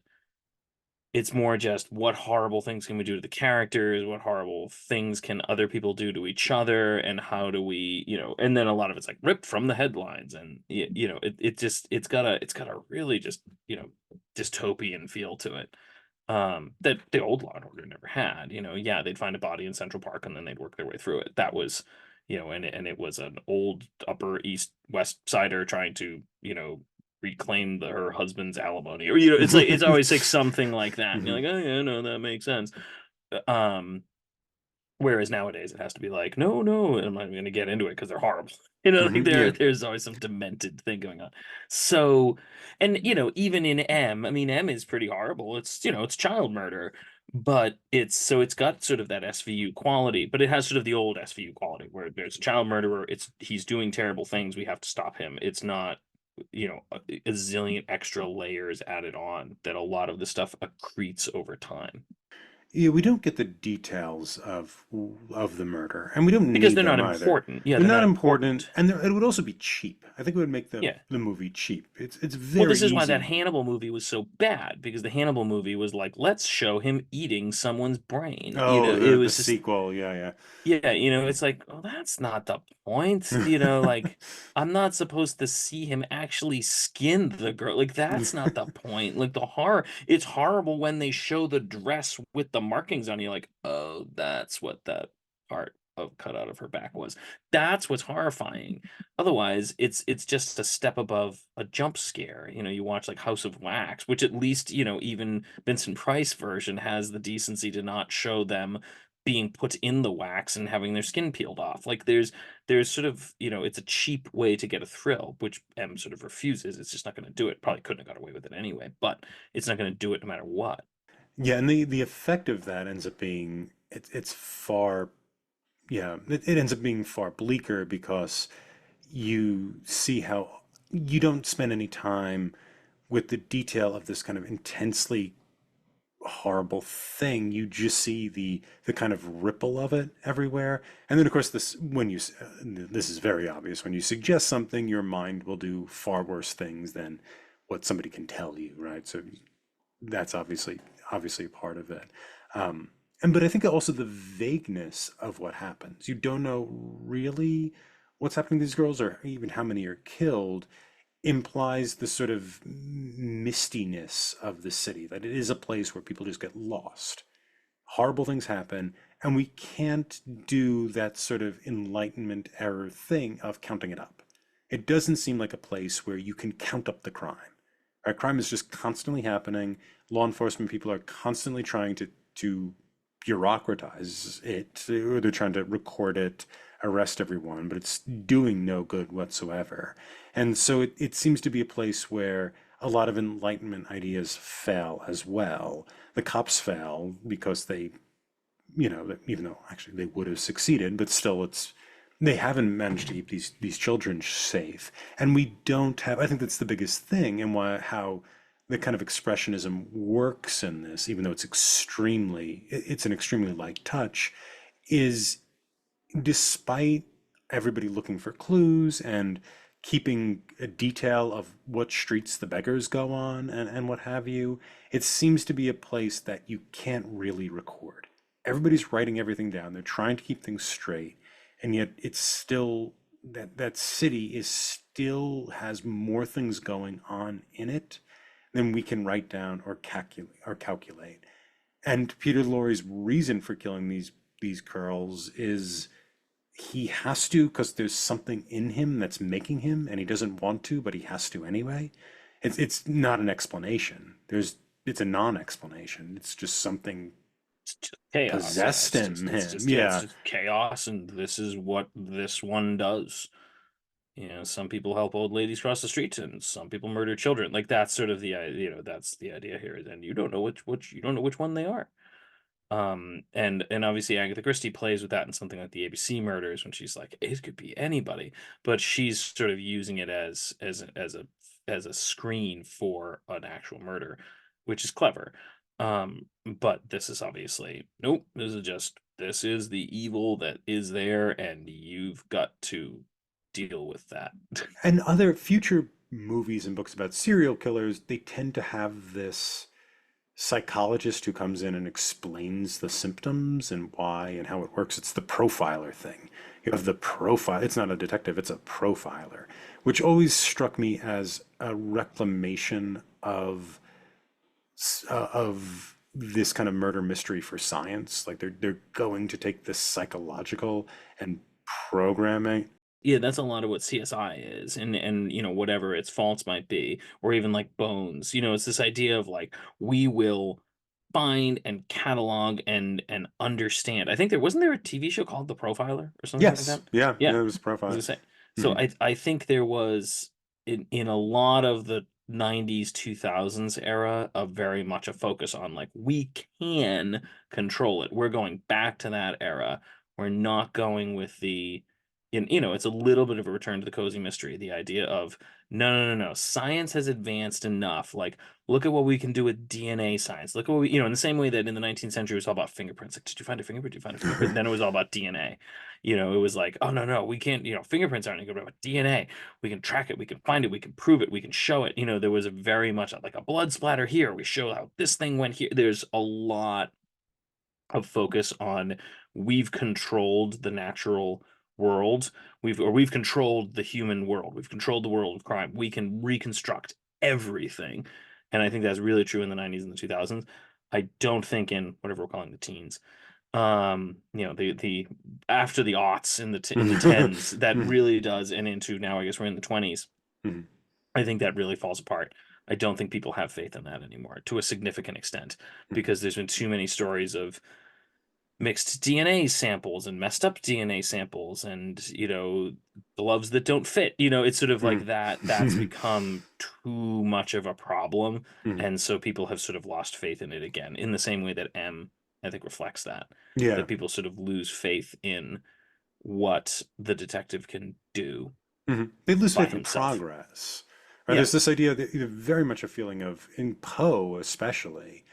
it's more just what horrible things can we do to the characters, what horrible things can other people do to each other, and how do we, and then a lot of it's like ripped from the headlines, and it's got a really just, dystopian feel to it, that the old Law and Order never had. Yeah, they'd find a body in Central Park and then they'd work their way through it. That was, and it was an old Upper East West Sider trying to, reclaim her husband's alimony, or it's like it's always like something like that, and you're hmm like, oh yeah, no, that makes sense. um Whereas nowadays it has to be like, no, no, and I'm not even going to get into it because they're horrible. Like yeah, there's always some demented thing going on. So, and even in M, I mean, M is pretty horrible. It's child murder, but it's got sort of that SVU quality, but it has sort of the old SVU quality where there's a child murderer. He's doing terrible things. We have to stop him. It's not, a zillion extra layers added on that a lot of the stuff accretes over time. Yeah, we don't get the details of the murder, and we don't because need they're not them either. important. Yeah, They're they're not not important, important. and it would also be cheap. I think it would make Yeah. the movie cheap. It's Well, very this is why that easy. Hannibal movie was so bad, because the Hannibal movie was like, let's show him eating someone's brain. Oh, It the was just, sequel, yeah, yeah, it's like, oh, that's not the point. yeah. Like, I'm not supposed to see him actually skin the girl. Like, that's not the point. Like, the horror, it's horrible when they show the dress with the markings on you, like, oh, that's what that part of cut out of her back was. That's what's horrifying. Otherwise, it's just a step above a jump scare. You watch like House of Wax, which at least, even Vincent Price version has the decency to not show them being put in the wax and having their skin peeled off. Like there's sort of, it's a cheap way to get a thrill, which M sort of refuses. It's just not going to do it. Probably couldn't have got away with it anyway, but it's not going to do it no matter what. Yeah, and the effect of that ends up being it's far yeah, it ends up being far bleaker because you see how you don't spend any time with the detail of this kind of intensely horrible thing. You just see the kind of ripple of it everywhere. And then of course this is very obvious, when you suggest something, your mind will do far worse things than what somebody can tell you, right? So that's obviously a part of it. And but I think also the vagueness of what happens. You don't know really what's happening to these girls or even how many are killed implies the sort of mistiness of the city, that it is a place where people just get lost. Horrible things happen, and we can't do that sort of enlightenment error thing of counting it up. It doesn't seem like a place where you can count up the crime. Right? Crime is just constantly happening. Law enforcement people are constantly trying to bureaucratize it, or they're trying to record it, arrest everyone, but it's doing no good whatsoever. And so it seems to be a place where a lot of enlightenment ideas fail as well. The cops fail because even though actually they would have succeeded, but still they haven't managed to keep these children safe. And we don't have, I think that's the biggest thing, and why how the kind of expressionism works in this, even though it's an extremely light touch, is despite everybody looking for clues and keeping a detail of what streets the beggars go on and what have you, it seems to be a place that you can't really record. Everybody's writing everything down. They're trying to keep things straight, and yet it's still that city is still has more things going on in it than we can write down or calculate. And Peter Lorre's reason for killing these girls is he has to because there's something in him that's making him, and he doesn't want to, but he has to anyway. It's not an explanation. It's a non-explanation. It's just something It's just chaos. Yeah, possessed in him. it's Yeah. just chaos, and this is what this one does. Some people help old ladies cross the street, and some people murder children. Like that's sort of that's the idea here. And you don't know which you don't know which one they are. And obviously Agatha Christie plays with that in something like the ABC Murders, when she's like, it could be anybody, but she's sort of using it as a screen for an actual murder, which is clever. But this is obviously nope. This is the evil that is there, and you've got to deal with that. And other future movies and books about serial killers, they tend to have this psychologist who comes in and explains the symptoms and why and how it works. It's the profiler thing. You have the profile. It's not a detective, it's a profiler, which always struck me as a reclamation of this kind of murder mystery for science. Like they're going to take this psychological and programming. Yeah, that's a lot of what CSI is, and whatever its faults might be, or even like Bones. It's this idea of like we will find and catalog and understand. I think there wasn't a TV show called The Profiler or something like Yes, that. yeah, Yeah, yeah, I it was a was profile. gonna say. So Mhm. I think there was in a lot of the 90s 2000s era of very much a focus on like we can control it. We're going back to that era. We're not going with it's a little bit of a return to the cozy mystery, the idea of no, no, no, no, science has advanced enough. Like, Look at what we can do with DNA science. Look at what we, in the same way that in the 19th century it was all about fingerprints. Like, did you find a fingerprint? Did you find a fingerprint? And then it was all about DNA. It was like, oh no, no, we can't, fingerprints aren't any good, but DNA. We can track it, we can find it, we can prove it, we can show it. There was a very much like a blood splatter here. We show how this thing went here. There's a lot of focus on we've controlled the natural world. We've controlled the human world. We've controlled the world of crime. We can reconstruct everything. And I think that's really true in the 90s and the 2000s. I don't think in whatever we're calling the teens. The after the aughts in the tens, that really does, and into now I guess we're in the 20s. Mhm. I think that really falls apart. I don't think people have faith in that anymore to a significant extent because there's been too many stories of mixed DNA samples and messed up DNA samples and, gloves that don't fit. It's sort of like that's Mhm. become too much of a problem. Mhm. And so people have sort of lost faith in it again, in the same way that I think, reflects Yeah. that people sort of lose faith in what the detective can do They lose by faith in himself. progress. Right? Yeah. There's this idea that very much a feeling of, in Poe, especially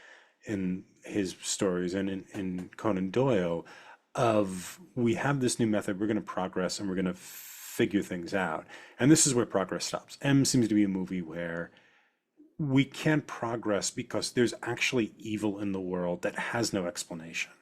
in his stories and in Conan Doyle, of we have this new method, we're going to progress and we're going to figure things out. And this is where progress stops. M seems to be a movie where we can't progress because there's actually evil in the world that has no explanation.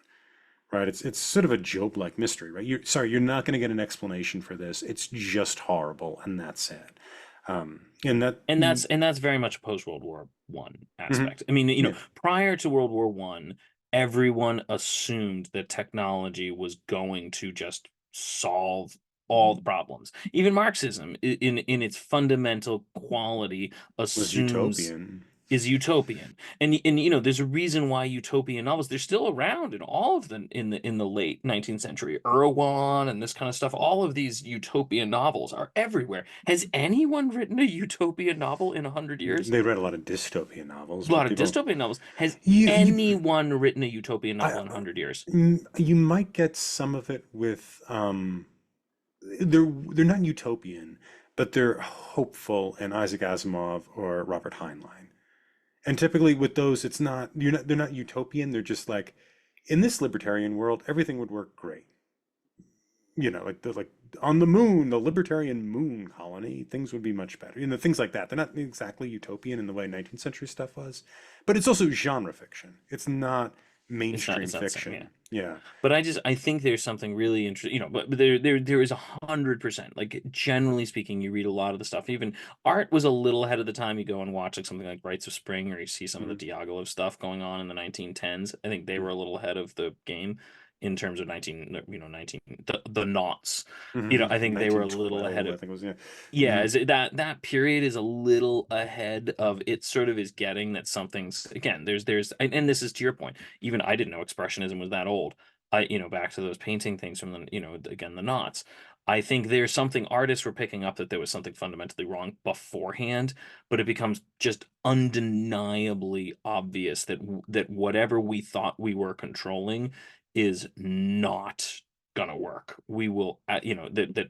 Right? It's sort of a Job-like mystery, right? You're not going to get an explanation for this. It's just horrible, and that's it. And that, And that's very much a post World War One mhm, aspect. I mean, yeah, prior to World War One, everyone assumed that technology was going to just solve all the problems. Even Marxism, in its fundamental quality, was assumes utopian. is utopian. And there's a reason why utopian novels, they're still around in all of the in the late 19th century. Erewhon and this kind of stuff, all of these utopian novels are everywhere. Has anyone written a utopian novel in 100 years? They read a lot of dystopian novels, A but lot of people, dystopian novels. Has you, anyone written a utopian I, novel in 100 years? you might get some of it with, they're not utopian, but they're hopeful in Isaac Asimov or Robert Heinlein. And typically with those, they're not utopian. They're just like, in this libertarian world, everything would work great. Like on the moon, the libertarian moon colony, things would be much better. Things like that. They're not exactly utopian in the way 19th century stuff was, but it's also genre fiction. It's not It's not mainstream it's not the same, yeah. fiction. Yeah. But I think there's something really interesting, but there is 100%. Like, generally speaking, you read a lot of the stuff. Even art was a little ahead of the time. You go and watch like something like Rites of Spring, or you see some of the Mhm. Diaghilev stuff going on in the 1910s. I think they were a little ahead of the game in terms of 19 the knots. I think they were a little 1912, ahead I of. think it was. Yeah. Yeah, Hmm. is it that period is a little ahead of it, sort of is getting that something's, again, there's and this is to your point. Even I didn't know expressionism was that old. Back to those painting things from again, the knots. I think there's something artists were picking up, that there was something fundamentally wrong beforehand, but it becomes just undeniably obvious that whatever we thought we were controlling is not gonna work. We will, that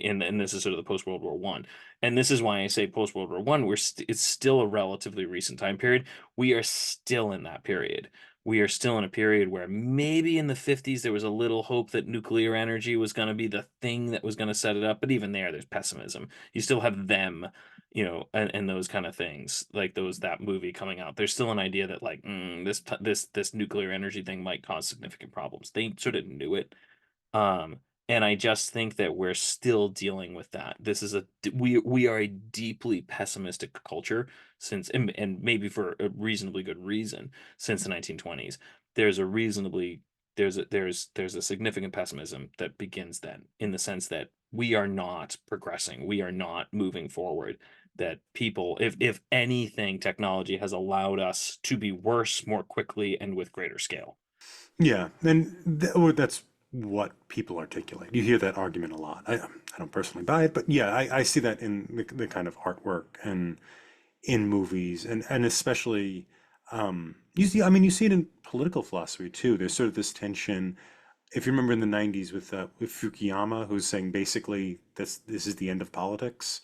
and this is sort of the post World War One, and this is why I say post World War One. It's still a relatively recent time period. We are still in that period. We are still in a period where maybe in the 50s there was a little hope that nuclear energy was going to be the thing that was going to set it up, but even there's pessimism. You still have them, and those kind of things, like that movie coming out. There's still an idea that, like, this nuclear energy thing might cause significant problems. They sort of knew it. Um, and I just think that we're still dealing with that. We are a deeply pessimistic culture since, and maybe for a reasonably good reason, since the 1920s. There's a reasonably there's a significant pessimism that begins then, in the sense that we are not progressing, we are not moving forward. That people, if anything, technology has allowed us to be worse more quickly and with greater scale. Yeah. And that's what people articulate. You hear that argument a lot. I don't personally buy it, but yeah, I see that in the kind of artwork and in movies, and especially, you see it in political philosophy too. There's sort of this tension. If you remember in the 90s with Fukuyama, who's saying basically this is the end of politics,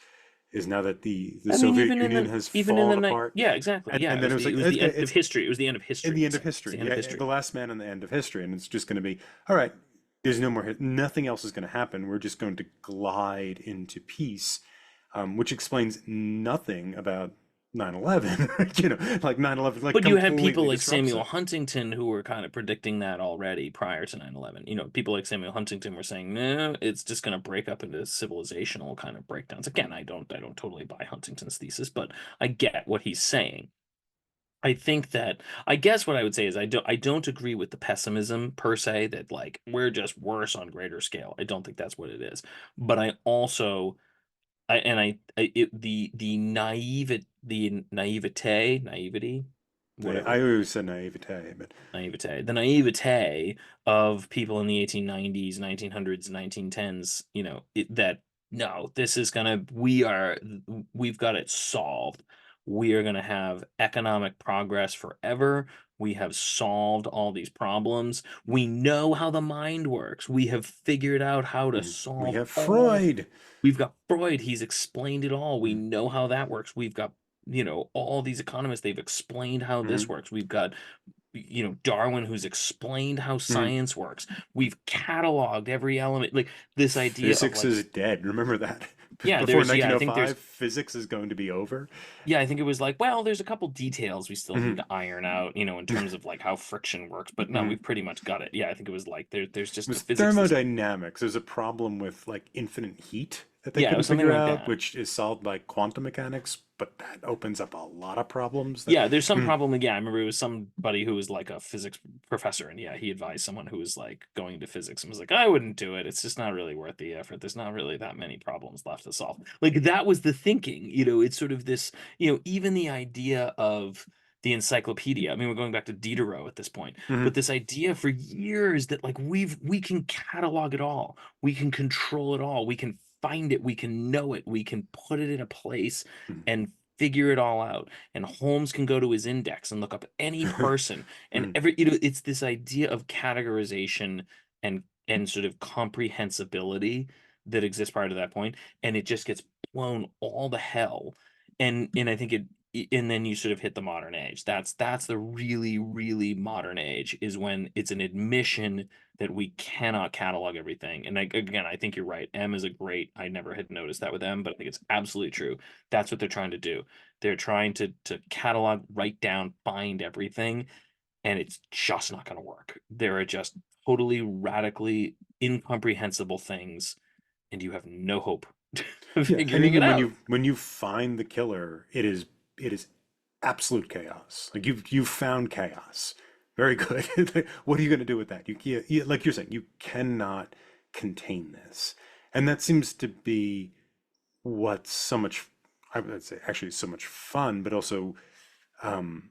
is now that the I mean, Soviet Union has even in the fallen night, apart. yeah, exactly. Yeah, And then it was it like, was the okay, end of it's history. It was the end of in history. the In a end of sense. It's history. the end of Yeah, the history. last man and the end of history. And it's just going to be, all right, there's no more, nothing else is going to happen. We're just going to glide into peace, which explains nothing about 9/11. You know, like 9/11, like But you had people completely like disrupts Samuel it. Huntington who were kind of predicting that already prior to 9/11. People like Samuel Huntington were saying, "No, it's just going to break up into civilizational kind of breakdowns." Again, I don't totally buy Huntington's thesis, but I get what he's saying. I think that I guess what I would say is I don't agree with the pessimism per se that like we're just worse on greater scale. I don't think that's what it is. But I also I it, the naivety, I whatever, always said naivete, but the naivete of people in the 1890s, 1900s, 1910s, that no, this is gonna, we've got it solved. We are gonna have economic progress forever. We have solved all these problems. We know how the mind works. We have figured out how to we solve have all. Freud. We've got Freud. He's explained it all. We Mm, know how that works. We've got, all these economists. They've explained how this mhm, works. We've got, Darwin, who's explained how mhm. science works. We've cataloged every element. Like this idea of Physics like, is dead. Remember that? yeah, Before I think 1905, physics is going to be over. yeah, I think it was like, well, there's a couple details we still need Mhm. to iron out, in terms of like how friction works. But no, Mhm. we've pretty much got it. Yeah, I think it was like there's It just the was physics is, thermodynamics. There's a problem with like infinite heat that they yeah, it couldn't was something figure like out, that. which is solved by quantum mechanics, but that opens up a lot of problems that Yeah, there's some mm, problem. Like, yeah, I remember it was somebody who was like a physics professor, and yeah, he advised someone who was like going into physics and was like, I wouldn't do it. It's just not really worth the effort. There's not really that many problems left to solve. Like that was the thinking, it's sort of this, even the idea of the encyclopedia. I mean, we're going back to Diderot at this point, but mhm, this idea for years that like we can catalog it all, we can control it all, we can find it, we can know it, we can put it in a place mhm. and figure it all out, and Holmes can go to his index and look up any person and Mhm. it's this idea of categorization and sort of comprehensibility that exists prior to that point, and it just gets blown all to hell. And I think and then you sort of hit the modern age. That's the really, really modern age, is when it's an admission that we cannot catalog everything. And again, I think you're right. M is a great, I never had noticed that with M, but I think it's absolutely true. That's what they're trying to do. They're trying to catalog, write down, find everything, and it's just not going to work. There are just totally radically incomprehensible things, and you have no hope of Yeah, and figuring it even out. when you find the killer, it is absolute chaos. Like you've found chaos. Very good. What are you going to do with that? Like you're saying, you cannot contain this, and that seems to be what's so much. I would say actually so much fun, but also um,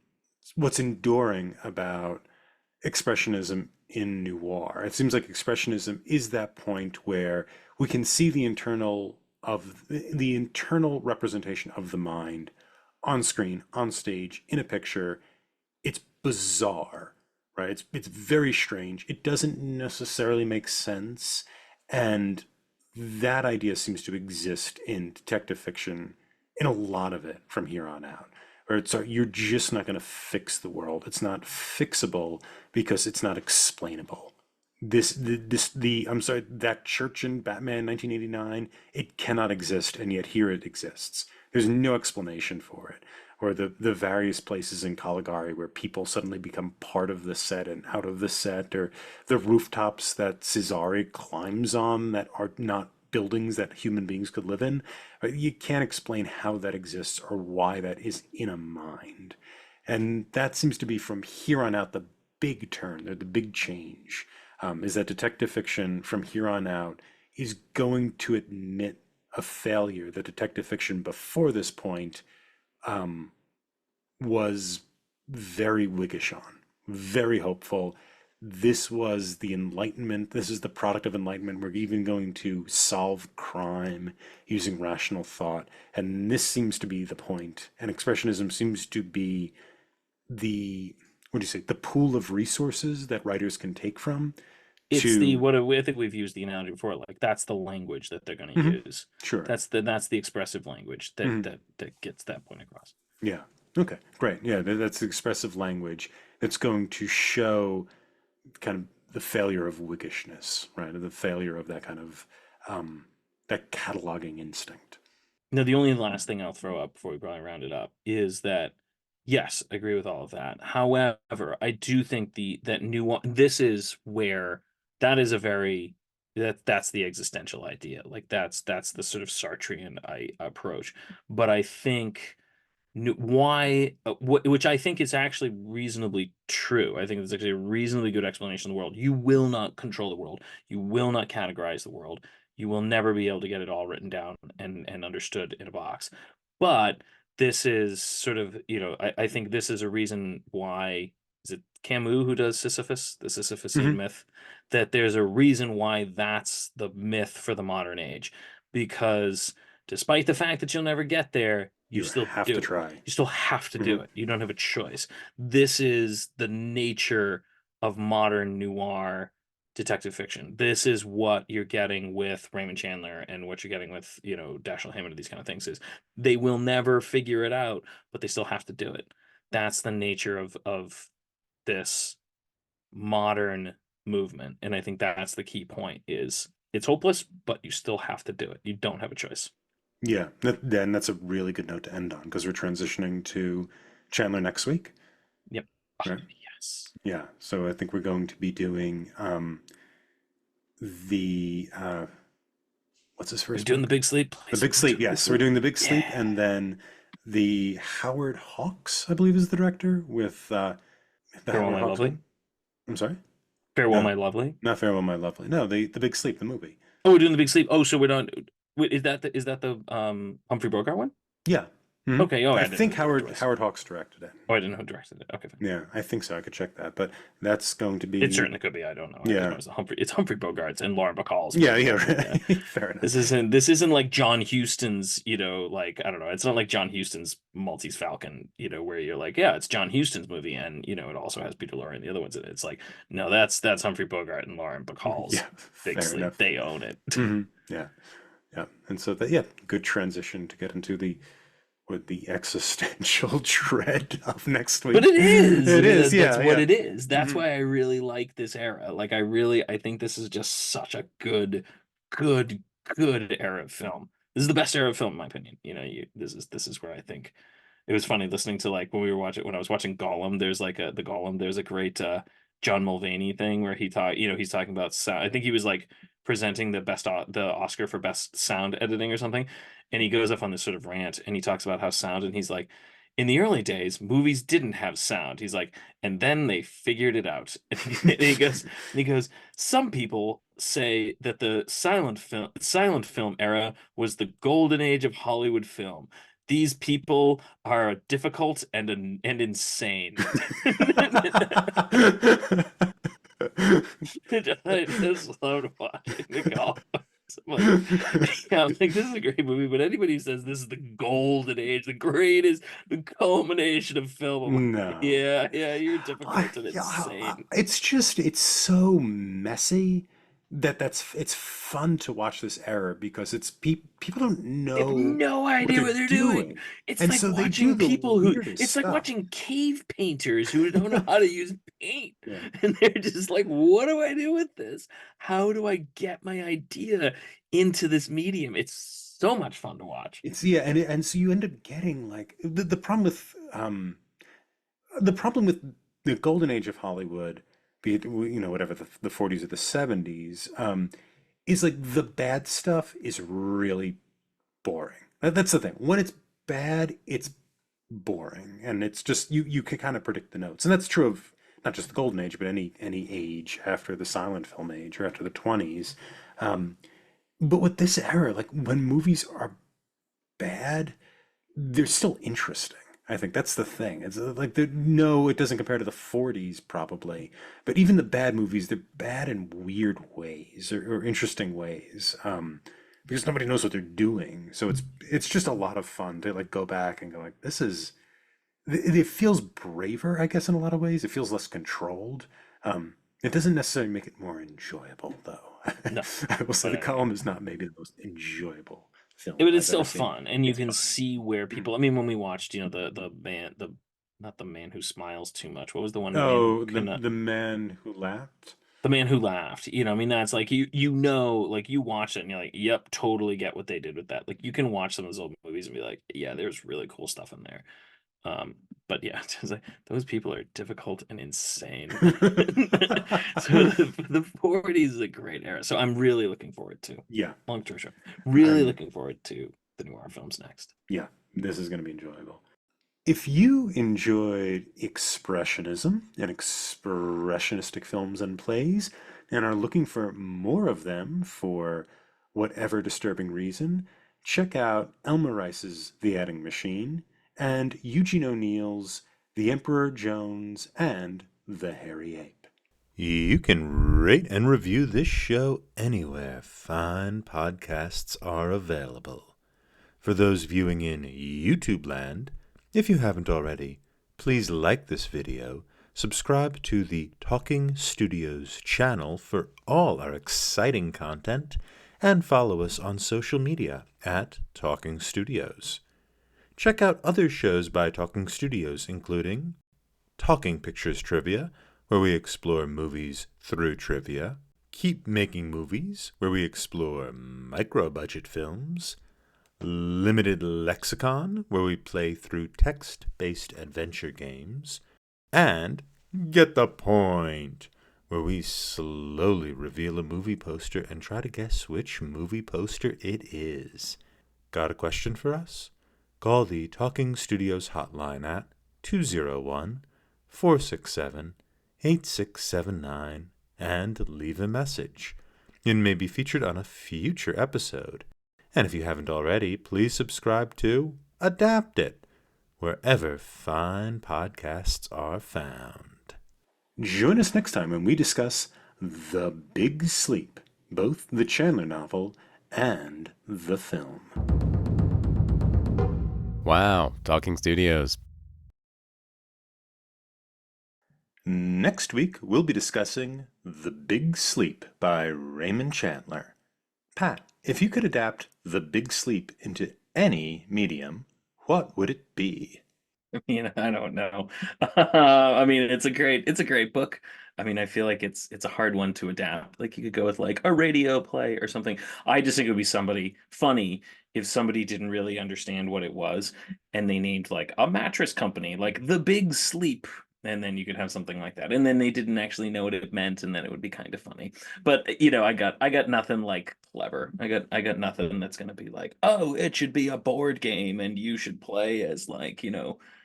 what's enduring about expressionism in noir. It seems like expressionism is that point where we can see the internal representation of the mind on screen, on stage, in a picture. It's bizarre, right? It's very strange. It doesn't necessarily make sense, and that idea seems to exist in detective fiction in a lot of it from here on out. Or you're just not going to fix the world. It's not fixable because it's not explainable. I'm sorry, that church in Batman 1989, it cannot exist, and yet here it exists. There's no explanation for it. Or the various places in Caligari where people suddenly become part of the set and out of the set, or the rooftops that Cesare climbs on that are not buildings that human beings could live in. You can't explain how that exists or why that is in a mind. And that seems to be from here on out the big turn, the big change, is that detective fiction from here on out is going to admit a failure that detective fiction before this point um, was very Whiggish on, very hopeful. This was the Enlightenment. This is the product of Enlightenment. We're even going to solve crime using rational thought. And this seems to be the point. And Expressionism seems to be the, what do you say, the pool of resources that writers can take from It's the to what I think we've used the analogy before. Like that's the language that they're going to Mhm. use. Sure. That's the expressive language that Mhm. that gets that point across. Yeah. Okay. Great. Yeah, that's the expressive language that's going to show kind of the failure of wiggishness, right? The failure of that kind of that cataloging instinct. Now, the only last thing I'll throw up before we probably round it up is that yes, I agree with all of that. However, I do think that nuance this is where that is a very that's the existential idea. Like that's the sort of Sartrean approach. But I think why which I think is actually reasonably true. I think it's actually a reasonably good explanation of the world. You will not control the world. You will not categorize the world. You will never be able to get it all written down and understood in a box. But this is sort of, I think this is a reason why is it Camus who does Sisyphus, the Sisyphusian Hmm. myth, that there's a reason why that's the myth for the modern age. Because despite the fact that you'll never get there, you You still have to do. try. You still have to Hmm. do it. You don't have a choice. This is the nature of modern noir detective fiction. This is what you're getting with Raymond Chandler and what you're getting with, Dashiell Hammett and these kind of things is they will never figure it out, but they still have to do it. That's the nature of this modern movement. And I think that's the key point is it's hopeless, but you still have to do it. You don't have a choice. Yeah, then that's a really good note to end on because we're transitioning to Chandler next week, Yep. right? Yes. Yeah, so I think we're going to be doing the what's his Are we first doing the book? big sleep? The Please, Big we're Sleep. doing the big Yes, we're sleep. doing The Big Sleep, Yeah. and then the Howard Hawks, I believe, is the director with the Farewell, Howard my Hawks lovely. book. I'm sorry. Farewell, No, my lovely. not Farewell, My Lovely. No, the Big Sleep, the movie. Oh, we're doing the big sleep. Oh, so we're not. Wait, is that the Humphrey Bogart one? Yeah. Hmm. Okay. Oh, I I didn't know think who the director was. Howard Hawks directed it. Oh, I didn't know who directed it. Okay, fine. Yeah, I think so. I could check that, but that's going to It be certainly could be. I don't know. I just know yeah, it's Humphrey Bogart's and Lauren Bacall's yeah, movie. yeah. I mean, Right. Fair enough. this isn't like John Huston's. Like I don't know. It's not like John Huston's Maltese Falcon. Where you're like, yeah, it's John Huston's movie, and it also has Peter Lorre and the other ones in it. It's like, no, that's Humphrey Bogart and Lauren Bacall's Yeah, Big fair Sleep. enough. They own it. Hmm. Yeah, yeah. And so that yeah, good transition to get into the with the existential dread of next But week. it is. I It mean, is, that's yeah, what yeah. it is. That's Hmm. why I really like this era. Like, I think this is just such a good, good era of film. This is the best era of film, in my opinion. This is where I think it was funny listening to like when I was watching Golem. There's like the Golem. There's a great John Mulvaney thing where he's talking about sound. I think he was like presenting the Oscar for best sound editing or something, and he goes off on this sort of rant and he talks about how sound and he's like. In the early days, movies didn't have sound. He's like, and then they figured it out. And he goes, some people say that the silent film era was the golden age of Hollywood film. These people are difficult and insane. I just loved watching the golf. I'm like, yeah, I'm like, this is a great movie, but anybody who says this is the golden age, the culmination of film, I'm like, No. yeah, you're difficult and Yeah, insane. it's so messy it's fun to watch this era because people don't They have know no what idea they're what they're doing. doing. It's And like so they do watching the people who, weirdest it's like stuff. watching cave painters who don't know how to use paint. Yeah. And they're just like, what do I do with this? How do I get my idea into this medium? It's so much fun to watch. It's yeah, and so you end up getting like the problem with the golden age of Hollywood, be it whatever the 40s or the 70s, is like the bad stuff is really boring. That's the thing. When it's bad, it's boring, and it's just you can kind of predict the notes, and that's true of not just the golden age, but any age after the silent film age or after the 20s. Um, but with this era, like when movies are bad, they're still interesting. I think that's the thing. It's like no, it doesn't compare to the 40s probably, but even the bad movies, they're bad in weird ways or interesting ways. Because nobody knows what they're doing. So it's just a lot of fun to like go back and go like this is it feels braver, I guess, in a lot of ways. It feels less controlled. It doesn't necessarily make it more enjoyable, though. No, I will say but the column is not maybe the most enjoyable film but it's I've ever still seen. fun, and you It's can fun. see where Mhm. people. I mean, when we watched, the man, the not the man who smiles too much. What was the one man who Oh, the man who laughed. the man who laughed? I mean, that's like like you watch it and you're like, yep, totally get what they did with that. Like you can watch some of those old movies and be like, yeah, there's really cool stuff in there. Um, but yeah, just like those people are difficult and insane. So the 40s is a great era. So I'm really looking forward to Yeah, long story short, really I'm. looking forward to the noir films next. Yeah, this is going to be enjoyable. If you enjoyed expressionism and expressionistic films and plays and are looking for more of them for whatever disturbing reason, check out Elmer Rice's The Adding Machine and Eugene O'Neill's The Emperor Jones and The Hairy Ape. You can rate and review this show anywhere fine podcasts are available. For those viewing in YouTube land, if you haven't already, please like this video, subscribe to the Talking Studios channel for all our exciting content, and follow us on social media at Talking Studios. Check out other shows by Talking Studios, including Talking Pictures Trivia, where we explore movies through trivia, Keep Making Movies, where we explore micro-budget films, Limited Lexicon, where we play through text-based adventure games, and Get the Point, where we slowly reveal a movie poster and try to guess which movie poster it is. Got a question for us? Call the Talking Studios hotline at 201-467-8679 and leave a message. It may be featured on a future episode. And if you haven't already, please subscribe to Adapt It, wherever fine podcasts are found. Join us next time when we discuss The Big Sleep, both the Chandler novel and the film. Wow, Talking Studios. Next week, we'll be discussing The Big Sleep by Raymond Chandler. Pat, if you could adapt The Big Sleep into any medium, what would it be? I don't know. I mean, it's a great book. I mean, I feel like it's a hard one to adapt. Like you could go with like a radio play or something. I just think it would be somebody funny if somebody didn't really understand what it was and they named like a mattress company, like The Big Sleep. And then you could have something like that. And then they didn't actually know what it meant, and then it would be kind of funny. But I got nothing like clever. I got nothing that's gonna be like, oh, it should be a board game and you should play as like,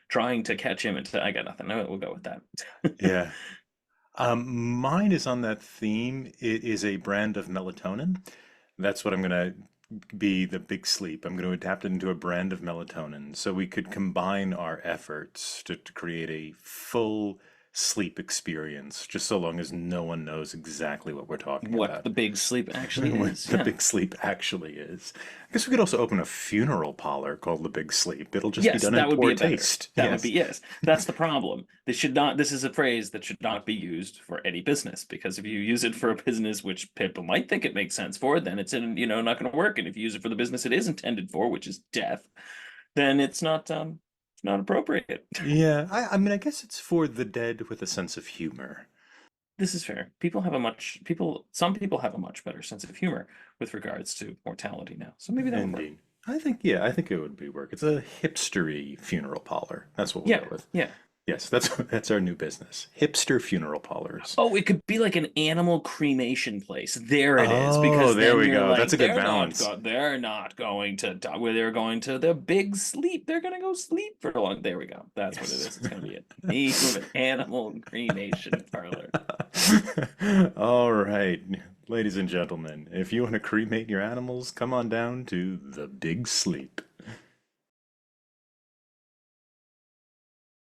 trying to catch him. I got nothing. No, we'll go with that. Yeah. Mine is on that theme. It is a brand of melatonin. That's what I'm going to be the big sleep. I'm going to adapt it into a brand of melatonin so we could combine our efforts to create a full sleep experience, just so long as no one knows exactly what we're talking What about. the big sleep actually What is. the Yeah. big sleep actually is. I guess we could also open a funeral parlor called the Big Sleep. It'll just be Yes, done in that would poor be a better. taste. That would be Yes. yes. That's the problem. This is a phrase that should not be used for any business, because if you use it for a business which people might think it makes sense for, then not going to work. And if you use it for the business it is intended for, which is death, then it's not appropriate. Yeah, I mean, I guess it's for the dead with a sense of humor. This is fair. Some people have a much better sense of humor with regards to mortality now. So maybe that would work. Indeed. Yeah, I think it would be work. It's a hipstery funeral parlor. That's what we'll Yeah, go with. yeah. Yes, that's our new business. Hipster funeral parlors. Oh, it could be like an animal cremation place. There it is. Oh, Because there then we you're go. That's like, a good balance. they're not going to die. Where they're going to the big sleep. They're gonna go sleep for a long. There we go. That's what it Yes. is. It's gonna be a name of an animal cremation parlor. All right, ladies and gentlemen, if you want to cremate your animals, come on down to the Big Sleep.